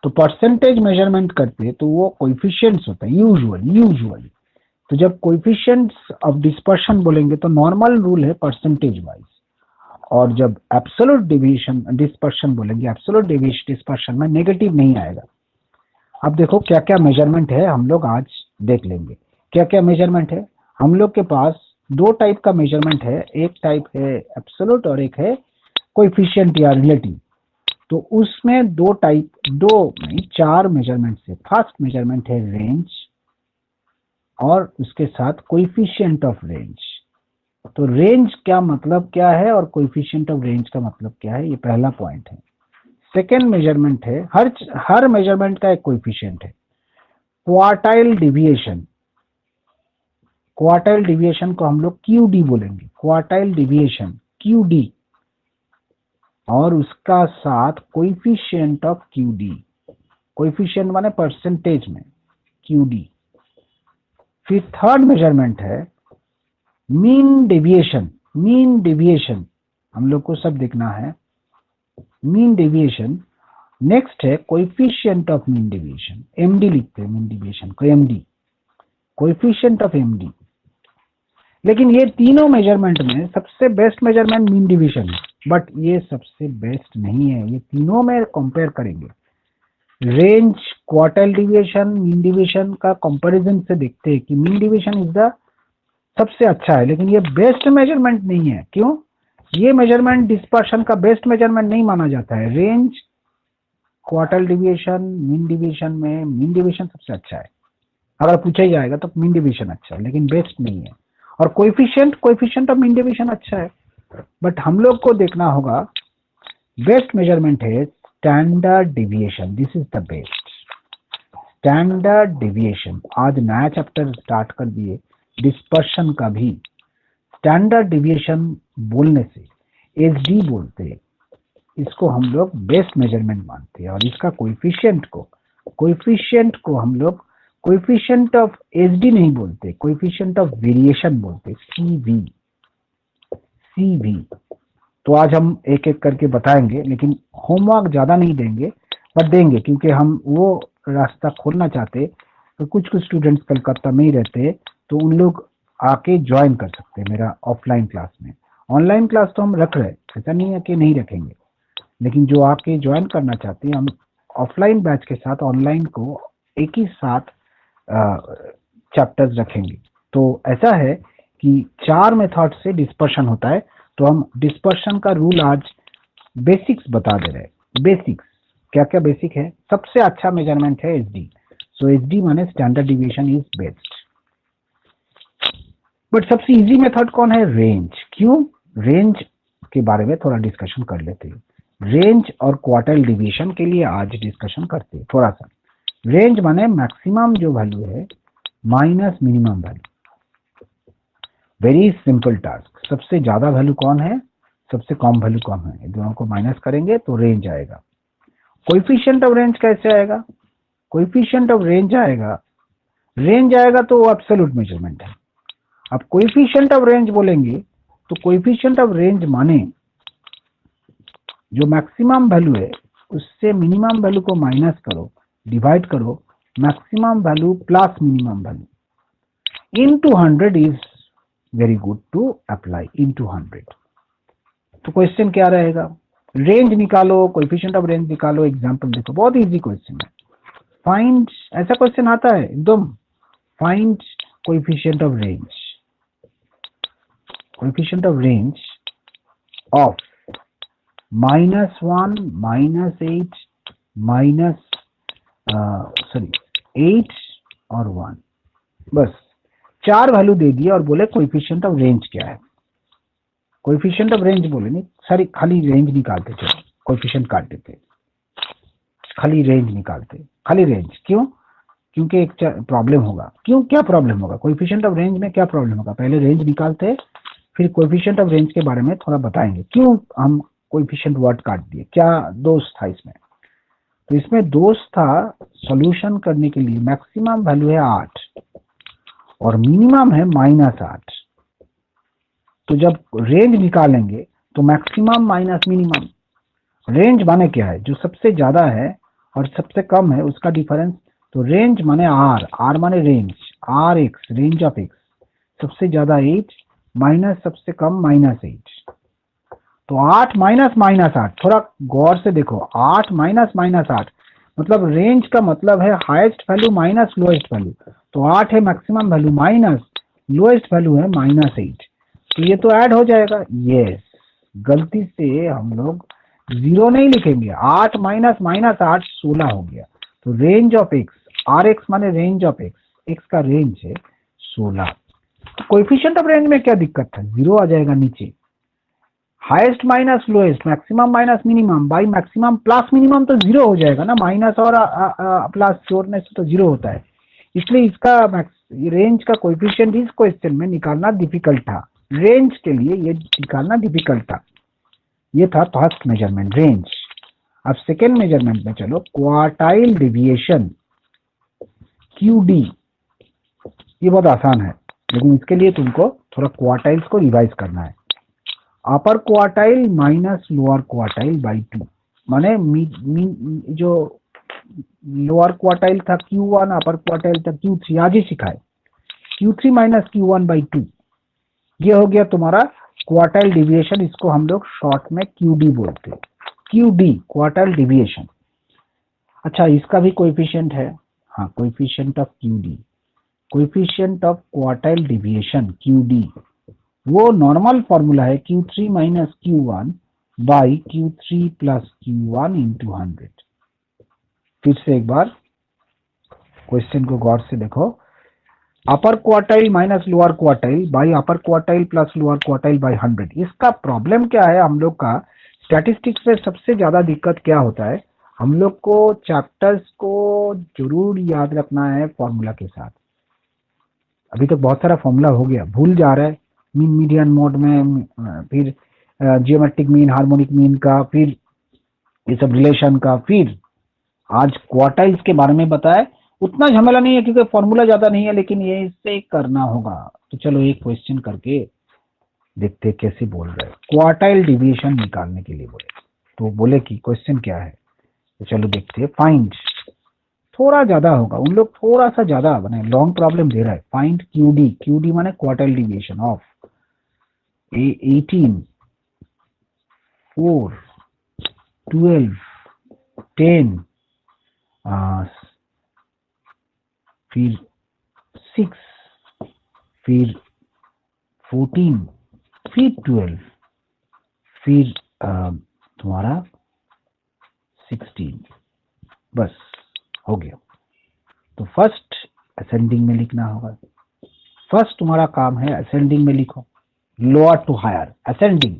तो परसेंटेज मेजरमेंट करते तो वो कोएफिशिएंट्स होता है यूजुअली। तो जब कोएफिशिएंट्स ऑफ डिस्पर्शन बोलेंगे तो नॉर्मल रूल है परसेंटेज वाइज। और जब एब्सोल्यूट डेविएशन डिस्पर्शन बोलेंगे, एब्सोल्यूट डेविएशन डिस्पर्शन में नेगेटिव नहीं आएगा। अब देखो क्या क्या मेजरमेंट है, हम लोग आज देख लेंगे क्या क्या मेजरमेंट है। हम लोग के पास दो टाइप का मेजरमेंट है, एक टाइप है एब्सोल्यूट और एक है कोएफिशिएंट या रिलेटिव। तो उसमें चार मेजरमेंट है। फर्स्ट मेजरमेंट है रेंज और उसके साथ कोएफिशिएंट ऑफ रेंज। तो रेंज क्या मतलब क्या है और कोएफिशिएंट ऑफ रेंज का मतलब क्या है, ये पहला पॉइंट है। सेकेंड मेजरमेंट है, हर मेजरमेंट का एक कोएफिशिएंट है। क्वार्टाइल डिविएशन, क्वार्टाइल डिविएशन को हम लोग QD बोलेंगे, क्वार्टाइल डिविएशन QD, और उसका साथ कोएफिशिएंट ऑफ QD, कोएफिशिएंट माने परसेंटेज में QD। फिर थर्ड मेजरमेंट है मीन डेविएशन। मीन डेविएशन हम लोग को सब देखना है, मीन डेविएशन। नेक्स्ट है coefficient of mean deviation, MD लिखते हैं मीन डेविएशन को, एमडी, कोएफिशिएंट ऑफ एमडी। लेकिन ये तीनों मेजरमेंट में सबसे बेस्ट मेजरमेंट मीन डेविएशन है, बट ये सबसे बेस्ट नहीं है। ये तीनों में कंपेयर करेंगे, range, quartile deviation, mean deviation का कंपैरिजन से देखते हैं कि मीन डेविएशन इज द सबसे अच्छा है, लेकिन ये बेस्ट मेजरमेंट नहीं है। क्यों? ये मेजरमेंट डिस्पर्शन का बेस्ट मेजरमेंट नहीं माना जाता है। Range, quartile deviation, mean deviation में मीन डेविएशन सबसे अच्छा है। अगर पूछा ही जाएगा तो मीन डेविएशन अच्छा है, लेकिन बेस्ट नहीं है। और कोएफिशिएंट ऑफ मीन डेविएशन अच्छा है, बट हम लोग को देखना होगा बेस्ट मेजरमेंट है standard deviation. This is the best standard deviation. आज नया चैप्टर स्टार्ट कर दिए डिस्पर्शन का भी। स्टैंडर्ड डेविएशन बोलने से एसडी बोलते हैं, इसको हम लोग बेस्ट मेजरमेंट मानते हैं। और इसका कोएफिशिएंट को हम लोग कोएफिशिएंट ऑफ एसडी नहीं बोलते, कोएफिशिएंट ऑफ वेरिएशन बोलते, सीवी। तो आज हम एक एक करके बताएंगे, लेकिन होमवर्क ज्यादा नहीं देंगे, पर देंगे क्योंकि हम वो रास्ता खोलना चाहते। तो कुछ स्टूडेंट्स कलकत्ता में ही रहते, तो उन लोग आके ज्वाइन कर सकते हैं मेरा ऑफलाइन क्लास में। ऑनलाइन क्लास तो हम रख रहे, ऐसा नहीं है कि नहीं रखेंगे, लेकिन जो आके ज्वाइन करना चाहते हैं, हम ऑफलाइन बैच के साथ ऑनलाइन को एक ही साथ चैप्टर्स रखेंगे। तो ऐसा है कि 4 मेथड से डिस्पर्शन होता है, तो हम डिस्पर्शन का रूल आज बेसिक्स बता दे रहे हैं। बेसिक्स क्या क्या बेसिक है? सबसे अच्छा मेजरमेंट है एसडी, सो एसडी माने standard deviation is best. But सबसे इजी मेथड कौन है? रेंज। क्यों? रेंज के बारे में थोड़ा डिस्कशन कर लेते हैं। रेंज और क्वार्टाइल डिवीजन के लिए आज डिस्कशन करते हैं थोड़ा सा। रेंज माने मैक्सिमम जो वैल्यू है minus minimum value. Very simple task. सबसे ज्यादा वैल्यू कौन है, सबसे कम वैल्यू कौन है, दोनों को माइनस करेंगे तो रेंज आएगा। कोएफिशिएंट ऑफ रेंज कैसे आएगा? कोएफिशिएंट ऑफ रेंज आएगा तो वो एब्सोल्यूट मेजरमेंट है। अब कोएफिशिएंट ऑफ रेंज बोलेंगे तो कोएफिशिएंट ऑफ रेंज माने जो मैक्सिमम वैल्यू है उससे मिनिमम वैल्यू को माइनस करो, डिवाइड करो, maximum value plus minimum value into 100 is very good to apply into 100। तो क्वेश्चन क्या रहेगा? रेंज निकालो, कोएफिशिएंट ऑफ रेंज निकालो। एग्जांपल देखो, बहुत इजी क्वेश्चन है। फाइंड, ऐसा क्वेश्चन आता है एकदम, find coefficient of range, coefficient of range of -1, -8, -8 और 1। बस 4 वैल्यू दे दिए और बोले कोएफिशिएंट ऑफ रेंज क्या है। कोएफिशिएंट ऑफ रेंज बोले नहीं, सॉरी खाली रेंज निकालते थे, कोएफिशिएंट काट देते, खाली रेंज निकालते, खाली रेंज। क्यों? क्योंकि एक प्रॉब्लम होगा। क्यों? क्या प्रॉब्लम होगा? कोएफिशिएंट ऑफ रेंज में क्या प्रॉब्लम होगा? पहले रेंज निकालते, फिर कोएफिशिएंट ऑफ रेंज के बारे में थोड़ा बताएंगे क्यों हम कोएफिशिएंट वर्ड काट दिए, क्या दोष था इसमें। तो इसमें दोष था, सॉल्यूशन करने के लिए मैक्सिमम वैल्यू है 8 और मिनिमम है -8। तो जब रेंज निकालेंगे तो मैक्सिमम माइनस मिनिमम, रेंज माने क्या है? जो सबसे ज्यादा है और सबसे कम है उसका डिफरेंस। तो रेंज माने आर माने range, r x, range of x. सबसे ज्यादा 8 माइनस सबसे कम -8। तो 8 माइनस -8, थोड़ा गौर से देखो, 8 माइनस -8 मतलब रेंज का मतलब है highest value minus lowest value. तो 8 है maximum value minus lowest value है -8। तो ये तो ऐड हो जाएगा। यस, गलती से हम लोग 0 नहीं लिखेंगे, 8 माइनस -8 16 हो गया। तो range of x, r x माने रेंज ऑफ एक्स, एक्स का रेंज है 16। तो कोएफिशिएंट ऑफ रेंज में क्या दिक्कत था? 0 आ जाएगा नीचे। Highest minus lowest, maximum minus minimum by maximum plus minimum तो 0 हो जाएगा ना, माइनस और प्लस जोड़ने से तो 0 होता है। इसलिए इसका रेंज का कोएफिशिएंट इस क्वेश्चन में निकालना डिफिकल्ट था, रेंज के लिए ये निकालना डिफिकल्ट था। ये था फर्स्ट मेजरमेंट, रेंज। अब सेकेंड मेजरमेंट में चलो, क्वार्टाइल डेविएशन, क्यूडी। ये बहुत आसान है, लेकिन इसके लिए तुमको थोड़ा क्वार्टाइल्स को रिवाइज करना है। अपर quartile minus lower quartile by 2, माने जो लोअर क्वार्टाइल था Q1, अपर क्वार्टाइल था Q3, आज ही सिखाए। Q3 माइनस Q1 बाई 2, ये हो गया तुम्हारा क्वार्टाइल डिविएशन। इसको हम लोग शॉर्ट में QD बोलते हैं, QD क्वार्टाइल डिविएशन। अच्छा, इसका भी कोएफिशिएंट है, हाँ, coefficient of QD, coefficient of quartile deviation QD, वो नॉर्मल फॉर्मूला है Q3 minus Q1 by Q3 plus Q1 into 100। फिर से एक बार क्वेश्चन को गौर से देखो। अपर quartile minus lower quartile by upper quartile plus lower quartile by 100। इसका प्रॉब्लम क्या है, हम लोग का स्टैटिस्टिक्स में सबसे ज्यादा दिक्कत क्या होता है, हम लोग को चैप्टर्स को जरूर याद रखना है फॉर्मूला के साथ। अभी तो बहुत सारा फॉर्मूला हो गया, भूल जा रहा है। मीन मीडियन मोड में, फिर जियोमेट्रिक मीन, हार्मोनिक मीन का, फिर ये सब रिलेशन का, फिर आज क्वार्टाइल्स के बारे में बताए। उतना झमेला नहीं है क्योंकि फॉर्मूला ज्यादा नहीं है, लेकिन ये इससे करना होगा। तो चलो एक क्वेश्चन करके देखते कैसे बोल रहे हैं। क्वार्टाइल डिवीजन निकालने के लिए बोले, तो बोले कि क्वेश्चन क्या है, तो चलो देखते हैं। फाइंड, थोड़ा ज्यादा होगा, उन लोग थोड़ा सा ज्यादा बने, लॉन्ग प्रॉब्लम दे रहा है। फाइंड QD, QD माने क्वार्टाइल डिवीजन ऑफ 18, 4, 12, 10, फिर 6, फिर 14, फिर 12, फिर तुम्हारा 16, बस हो गया। तो फर्स्ट असेंडिंग में लिखना होगा। फर्स्ट तुम्हारा काम है असेंडिंग में लिखो, lower to higher. Ascending,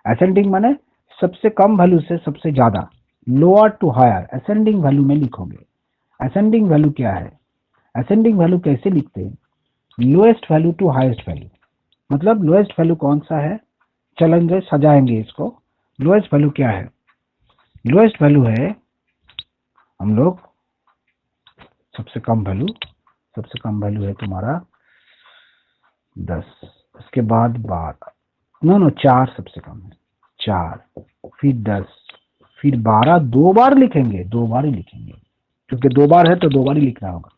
ascending माने सबसे कम वैल्यू से सबसे ज्यादा, lower to higher ascending value में लिखोगे। असेंडिंग वैल्यू क्या है, असेंडिंग वैल्यू कैसे लिखते हैं, lowest value to highest value. मतलब लोएस्ट वैल्यू कौन सा है, चलेंगे सजाएंगे इसको। लोएस्ट वैल्यू क्या है, लोएस्ट वैल्यू है हम लोग सबसे कम वैल्यू, सबसे कम वैल्यू है तुम्हारा 10, उसके बाद 12, नो 4 सबसे कम है, 4, फिर 10, फिर 12, 2 बार लिखेंगे, 2 बार ही लिखेंगे क्योंकि 2 बार है तो 2 बार ही लिखना होगा।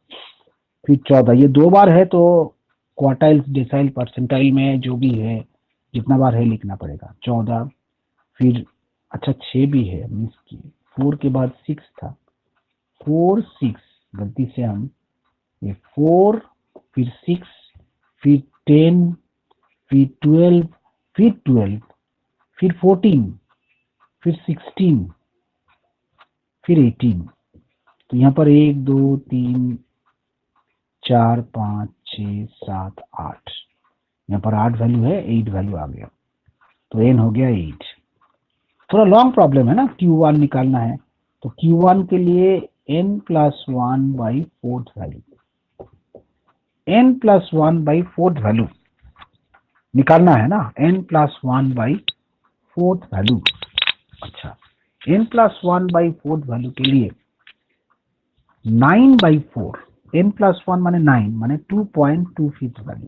फिर 14, ये 2 बार है तो क्वार्टाइल, डेसाइल, परसेंटाइल में जो भी है जितना बार है लिखना पड़ेगा, 14। फिर अच्छा 6 भी है, मिस किए, 4 के बाद 6 था, 4, 6, गलती से हम ये 4, फिर 6, फिर 10, फिर 12, फिर 12, फिर 14, फिर 16, फिर 18। तो यहाँ पर 1, 2, 3, 4, 5, 6, 7, 8, यहाँ पर 8 वैल्यू है, 8 वैल्यू आ गया, तो n हो गया 8। थोड़ा लॉन्ग प्रॉब्लम है ना, Q1 निकालना है, तो Q1 के लिए n plus 1 by 4th value, n plus 1 by 4th value निकालना है ना, n plus 1 by 4th value. अच्छा, n plus 1 by 4th value के लिए 9 बाई 4, n प्लस 1 माने 9, माने 2.25 वैल्यू।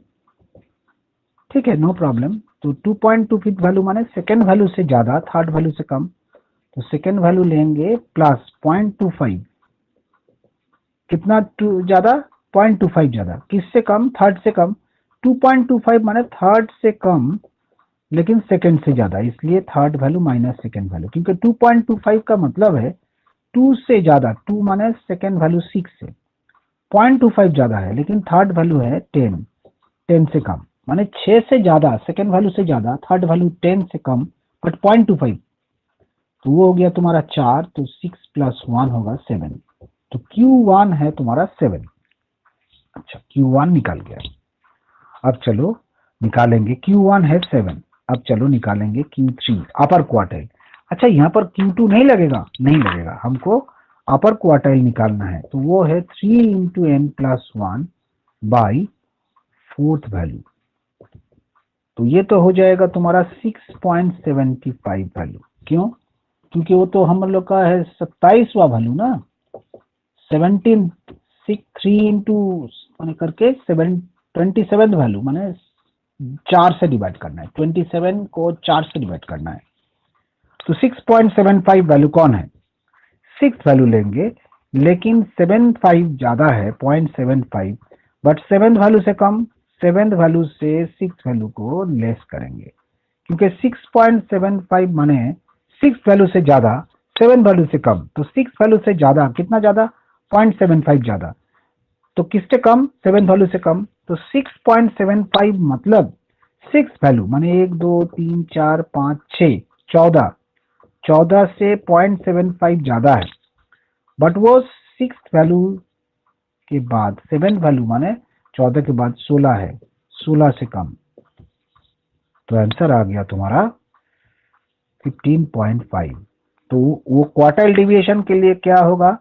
ठीक है, नो प्रॉब्लम। तो 2.25 वैल्यू माने सेकेंड वैल्यू से ज्यादा, थर्ड वैल्यू से कम, तो सेकेंड वैल्यू लेंगे प्लस 0.25, कितना ज्यादा, 0.25 ज्यादा, किससे कम, थर्ड से कम। 2.25 माने थर्ड से कम लेकिन सेकेंड से ज्यादा, इसलिए third value minus second value, क्योंकि 2.25 का मतलब है 2 से ज्यादा, 2 माने सेकेंड वैल्यू 6 से, 0.25 ज्यादा है, लेकिन थर्ड वैल्यू है 10, 10 से कम, माने 6 से ज्यादा, सेकेंड वैल्यू से ज्यादा, थर्ड वैल्यू 10 से कम बट 0.25, तो वो हो गया तुम्हारा 4, तो 6 प्लस 1 होगा 7, तो Q1 है तुम्हारा 7। अच्छा, Q1 निकल गया। अब चलो निकालेंगे, Q1 है 7, अब चलो निकालेंगे Q3 अपर क्वार्टाइल। अच्छा, यहाँ पर Q2 नहीं लगेगा, नहीं लगेगा, हमको अपर क्वार्टाइल निकालना है, तो वो है 3 into n plus 1 by 4th value, तो ये तो हो जाएगा तुम्हारा 6.75 वैल्यू। क्यों, क्योंकि वो तो हम लोग का है 27वां वैल्यू ना, 17, 6, 3 इंटू माने करके 27 वैल्यू माने 4 से डिवाइड करना है, 27 को 4 से डिवाइड करना है। तो 6.75 वैल्यू कौन है? 6 वैल्यू लेंगे, लेकिन 75 ज्यादा है 0.75, बट 7 वैल्यू से कम, 7 वैल्यू से 6 वैल्यू को लेस करेंगे, क्योंकि 6.75 माने 6 वैल्यू से ज्यादा 7 वैल्यू से कम, तो 6 वैल्यू से ज्यादा कितना ज्यादा? 0.75 ज्यादा, तो किससे कम? 7 वैल्यू से कम। तो 6.75 मतलब 6 वैल्यू माने 1 2 3 4 5 6 14, 14 से 0.75 ज्यादा है, बट वो 6 वैल्यू के बाद 7 वैल्यू माने 14 के बाद 16 है, 16 से कम। तो आंसर आ गया तुम्हारा 15.5। तो वो क्वार्टाइल डिविएशन के लिए क्या होगा?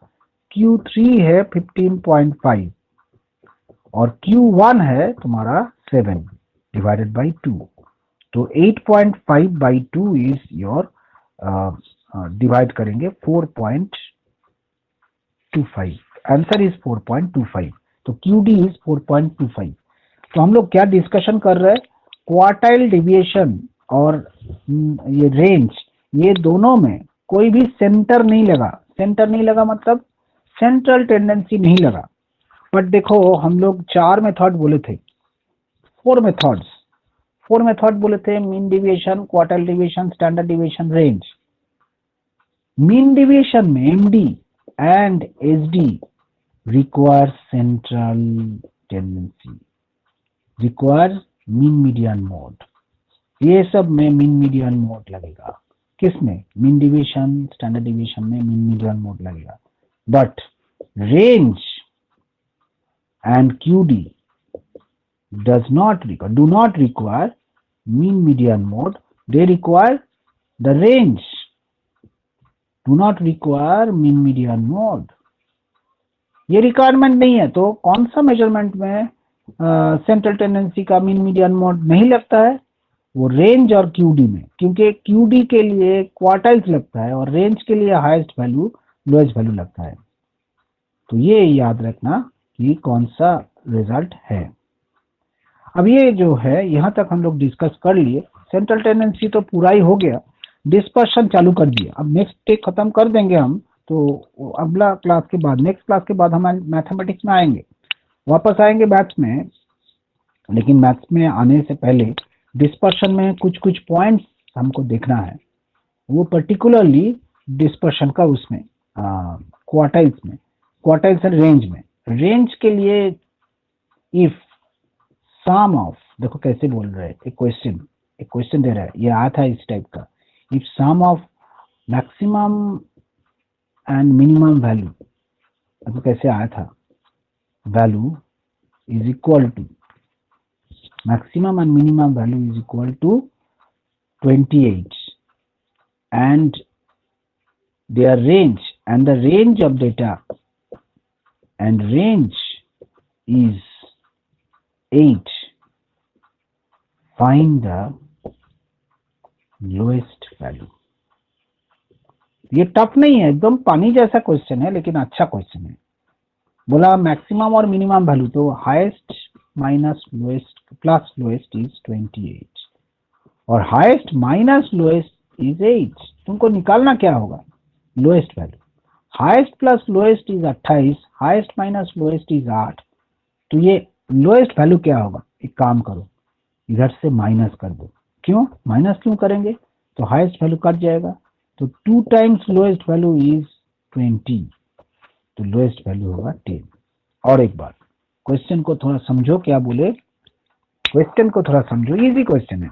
Q3 है 15.5 और Q1 है तुम्हारा 7 डिवाइडेड बाई 2। तो 8.5 बाई 2 इज योर, डिवाइड करेंगे 4.25, आंसर इज 4.25। तो QD इज 4.25। तो हम लोग क्या डिस्कशन कर रहे हैं? क्वार्टाइल डिविएशन और ये रेंज, ये दोनों में कोई भी सेंटर नहीं लगा। सेंटर नहीं लगा मतलब सेंट्रल टेंडेंसी नहीं लगा। बट देखो हम लोग 4 मेथड बोले थे, 4 मेथड बोले थे, mean deviation, quartile deviation, standard deviation, range. Mean deviation में MD and SD require central tendency, require mean median mode। ये सब में मीन मीडियन मोड लगेगा। किसमें? मीन डिविएशन, स्टैंडर्ड डिविएशन में मीन मीडियन मोड लगेगा। But range and QD do not require mean median mode, they require the range, do not require mean median mode। ये requirement नहीं है, तो कौन सा मेजरमेंट में सेंट्रल टेंडेंसी का मीन मीडियन मोड नहीं लगता है? वो रेंज और QD में, क्योंकि QD के लिए क्वार्टाइल्स लगता है और रेंज के लिए हाईएस्ट वैल्यू लोएस्ट वैल्यू लगता है। तो ये याद रखना कि कौन सा रिजल्ट है। अब ये जो है यहाँ तक हम लोग डिस्कस कर लिए, सेंट्रल टेंडेंसी तो पूरा ही हो गया, डिस्पर्शन चालू कर दिया। अब नेक्स्ट टेक खत्म कर देंगे हम, तो अगला क्लास के बाद, नेक्स्ट क्लास के बाद हम मैथमेटिक्स में आएंगे, वापस आएंगे मैथ्स में। लेकिन मैथ्स में आने से पहले डिस्पर्शन में कुछ कुछ पॉइंट्स हमको देखना है, वो पर्टिकुलरली डिस्पर्शन का उसमें क्वार्टाइल्स में, क्वार्टाइल्स एंड रेंज में। रेंज के लिए इफ सम ऑफ, देखो कैसे बोल रहे हैं, एक क्वेश्चन दे रहा है, ये आया था इस टाइप का, if sum of maximum and minimum value, तो कैसे आया था, value is equal to maximum and minimum value is equal to 28 and their range, and the range of data and range is 8, find the lowest value। ये tough नहीं है, एकदम पानी जैसा क्वेश्चन है, लेकिन अच्छा क्वेश्चन है। बोला मैक्सिमम और मिनिमम वैल्यू, तो highest minus lowest plus lowest is 28 और हाईएस्ट माइनस लोएस्ट इज 8। तुमको निकालना क्या होगा? Lowest value. Highest plus lowest is 28, highest minus lowest is 8। तो ये लोएस्ट वैल्यू क्या होगा? एक काम करो, इधर से माइनस कर दो। क्यों माइनस क्यों करेंगे? तो हाईएस्ट वैल्यू कट जाएगा, तो 2 टाइम्स लोएस्ट वैल्यू इज 20, तो लोएस्ट वैल्यू होगा 10। और एक बार क्वेश्चन को थोड़ा समझो, क्या बोले, क्वेश्चन को थोड़ा समझो, इजी क्वेश्चन है।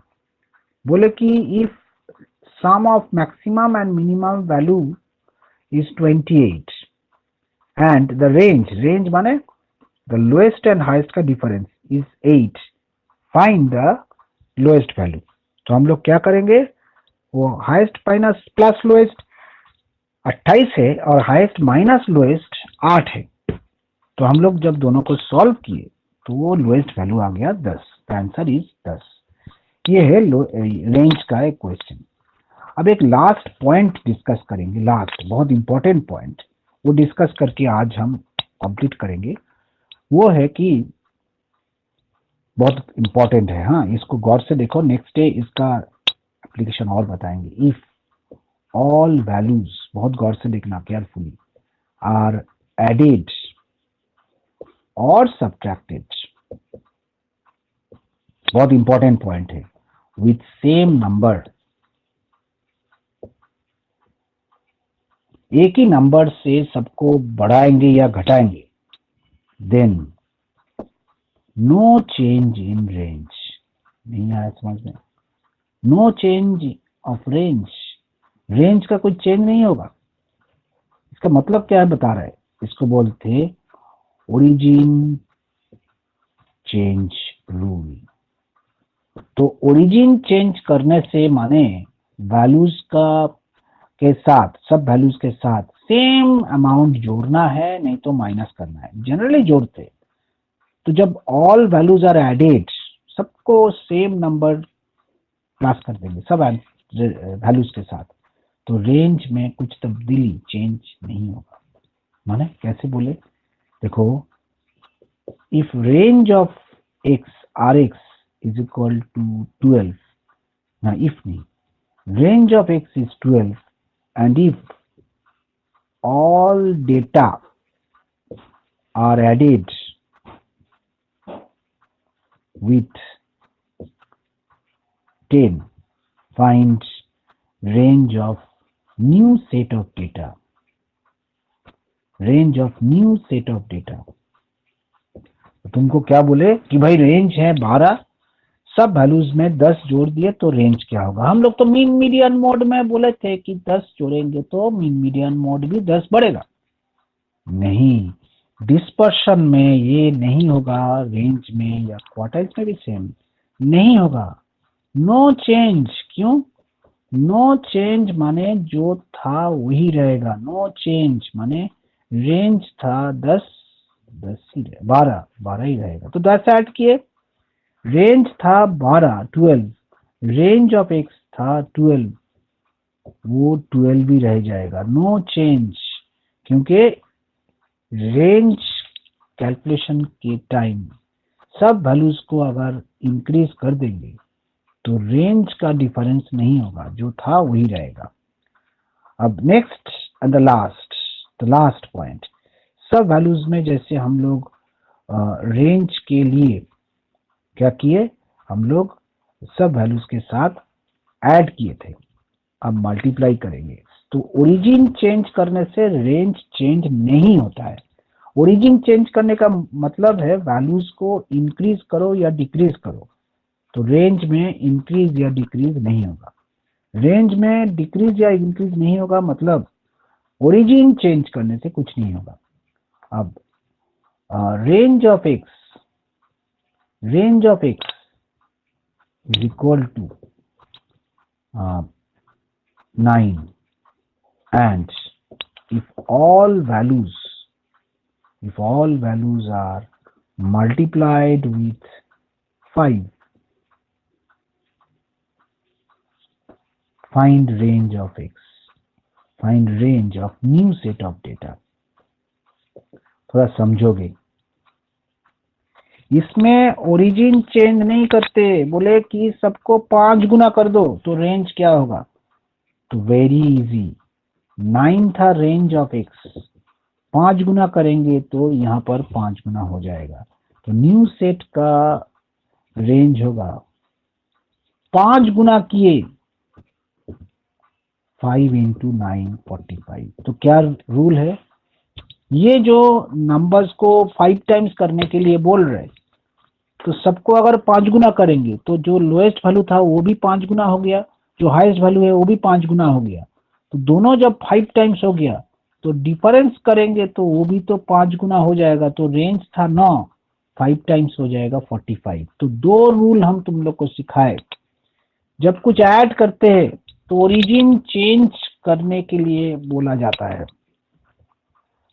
बोले कि if sum of maximum and minimum value is 28 and the range माने द लोएस्ट एंड हाईएस्ट का difference is 8, find the lowest value. तो हम लोग क्या करेंगे, वो हाईएस्ट माइनस प्लस लोएस्ट 28 है और हाईएस्ट माइनस लोएस्ट 8 है। तो हम लोग जब दोनों को सॉल्व किए तो वो लोएस्ट वैल्यू आ गया 10, आंसर इज 10। ये है रेंज का एक क्वेश्चन। अब एक लास्ट पॉइंट डिस्कस करेंगे, लास्ट बहुत इंपॉर्टेंट पॉइंट, वो डिस्कस करके आज हम कंप्लीट करेंगे। वो है कि बहुत इंपॉर्टेंट है। हाँ, इसको गौर से देखो, नेक्स्ट डे इसका एप्लीकेशन और बताएंगे। इफ ऑल वैल्यूज, बहुत गौर से देखना केयरफुली, आर एडेड और सब्ट्रैक्टेड, बहुत इंपॉर्टेंट पॉइंट है, विथ सेम नंबर, एक ही नंबर से सबको बढ़ाएंगे या घटाएंगे, then no change in range. नहीं आया समझ में? No change of range, range का कोई चेंज नहीं होगा। इसका मतलब क्या है बता रहा है, इसको बोलते ओरिजिन चेंज रूल। तो ओरिजिन चेंज करने से माने वैल्यूज का के साथ, सब वैल्यूज के साथ सेम अमाउंट जोड़ना है, नहीं तो माइनस करना है। जनरली जोड़ते, तो जब ऑल वैल्यूज आर एडेड, सबको सेम नंबर क्लास कर देंगे सब वैल्यूज के साथ, तो रेंज में कुछ तब्दीली, चेंज नहीं होगा। माने कैसे बोले, देखो, if range of x r x is equal to 12, ना इफ नहीं, range of x is 12 and if all data are added with 10, find range of new set of data, range of new set of data। तुमको क्या बोले कि भाई range है 12, सब values में 10 जोड़ दिए तो रेंज क्या होगा। हम लोग तो मीन मीडियन मोड में बोले थे कि 10 जोड़ेंगे तो मीन मीडियन मोड भी 10 बढ़ेगा। नहीं, डिस्पर्शन में ये नहीं होगा, रेंज में या क्वार्टाइल्स में भी सेम नहीं होगा। नो चेंज, क्यों? नो चेंज माने जो था वही रहेगा। नो चेंज माने रेंज था 10, 10 ही 12, 12 ही रहेगा, तो 10 ऐड किए, रेंज था 12, 12, रेंज ऑफ एक्स था 12, वो 12 भी रह जाएगा। नो चेंज, क्योंकि रेंज कैलकुलेशन के टाइम सब वैल्यूज को अगर इंक्रीज कर देंगे तो रेंज का डिफरेंस नहीं होगा, जो था वही रहेगा। अब next and the last point, सब वैल्यूज में जैसे हम लोग रेंज के लिए क्या किए, हम लोग सब वैल्यूज के साथ ऐड किए थे, अब मल्टीप्लाई करेंगे। तो ओरिजिन चेंज करने से रेंज चेंज नहीं होता है। ओरिजिन चेंज करने का मतलब है वैल्यूज को इंक्रीज करो या डिक्रीज करो, तो रेंज में इंक्रीज या डिक्रीज नहीं होगा। रेंज में डिक्रीज या इंक्रीज नहीं होगा, मतलब ओरिजिन चेंज करने से कुछ नहीं होगा। अब range of x, range of x is equal to 9 and if all values, if all values are multiplied with 5, find range of x, find range of new set of data। थोड़ा समझोगे, इसमें origin change नहीं करते, बोले कि सबको 5 गुना कर दो तो रेंज क्या होगा, तो वेरी इजी, 9 था रेंज ऑफ एक्स, 5 गुना करेंगे तो यहाँ पर 5 गुना हो जाएगा, तो न्यू सेट का रेंज होगा 5 गुना किए 5 इंटू 9 45। तो क्या रूल है, ये जो नंबर्स को 5 टाइम्स करने के लिए बोल रहे, तो सबको अगर 5 गुना करेंगे तो जो लोएस्ट वैल्यू था वो भी 5 गुना हो गया, जो हाईएस्ट वैल्यू है वो भी 5 गुना हो गया, तो दोनों जब 5 टाइम्स हो गया तो डिफरेंस करेंगे तो वो भी तो 5 गुना हो जाएगा, तो रेंज था 9, 5 टाइम्स हो जाएगा 45। तो दो रूल हम तुम लोग को सिखाए, जब कुछ ऐड करते हैं तो ओरिजिन चेंज करने के लिए बोला जाता है,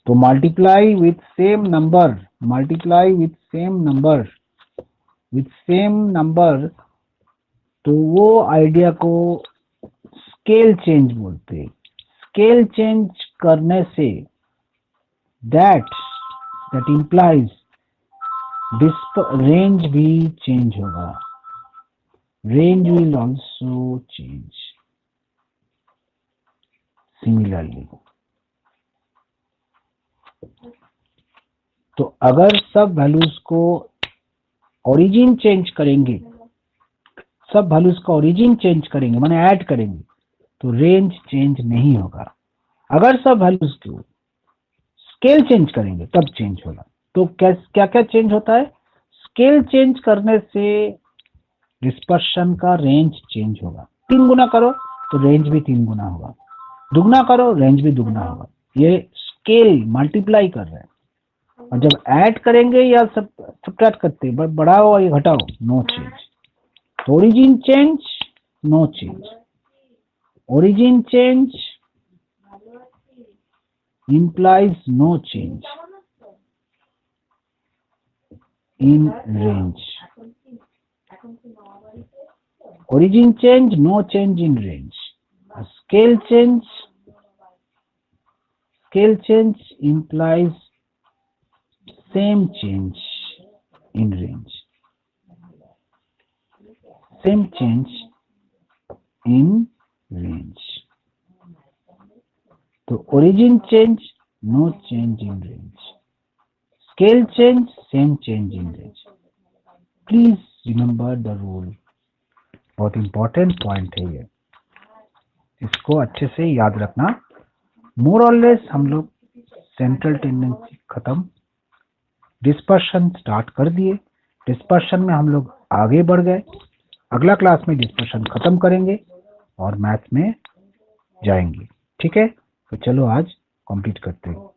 तो multiply with same number, multiply with same number, with same number, तो वो आइडिया को स्केल चेंज बोलते हैं। स्केल चेंज करने से दैट implies रेंज भी चेंज होगा, range will also change similarly. तो अगर सब वैल्यूज को ओरिजिन चेंज करेंगे, सब वैल्यूज का ओरिजिन चेंज करेंगे माने ऐड करेंगे, तो रेंज चेंज नहीं होगा। अगर सब वैल्यूज को स्केल चेंज करेंगे तब चेंज होगा। तो क्या क्या चेंज होता है? स्केल चेंज करने से डिस्पर्शन का रेंज चेंज होगा। 3 गुना करो तो रेंज भी 3 गुना होगा, दुगना करो रेंज भी दुगना होगा। ये स्केल मल्टीप्लाई कर रहे हैं। और जब ऐड करेंगे या सब्ट्रैक्ट करते हैं, बढ़ाओ या घटाओ, no change. Origin change, no change. Origin change implies no change in range. Origin change, no change in range. A scale change implies same change in range. Same change in range. तो origin change, no change in range. Scale change, same change in range. Please remember the rule. बहुत important point है ये, इसको अच्छे से याद रखना। मोर और लेस हम लोग सेंट्रल टेंडेंसी खत्म, डिस्पर्शन स्टार्ट कर दिए। डिस्पर्शन में हम लोग आगे बढ़ गए। अगला क्लास में डिस्पर्शन खत्म करेंगे और मैथ में जाएंगे। ठीक है, तो चलो आज कंप्लीट करते हैं।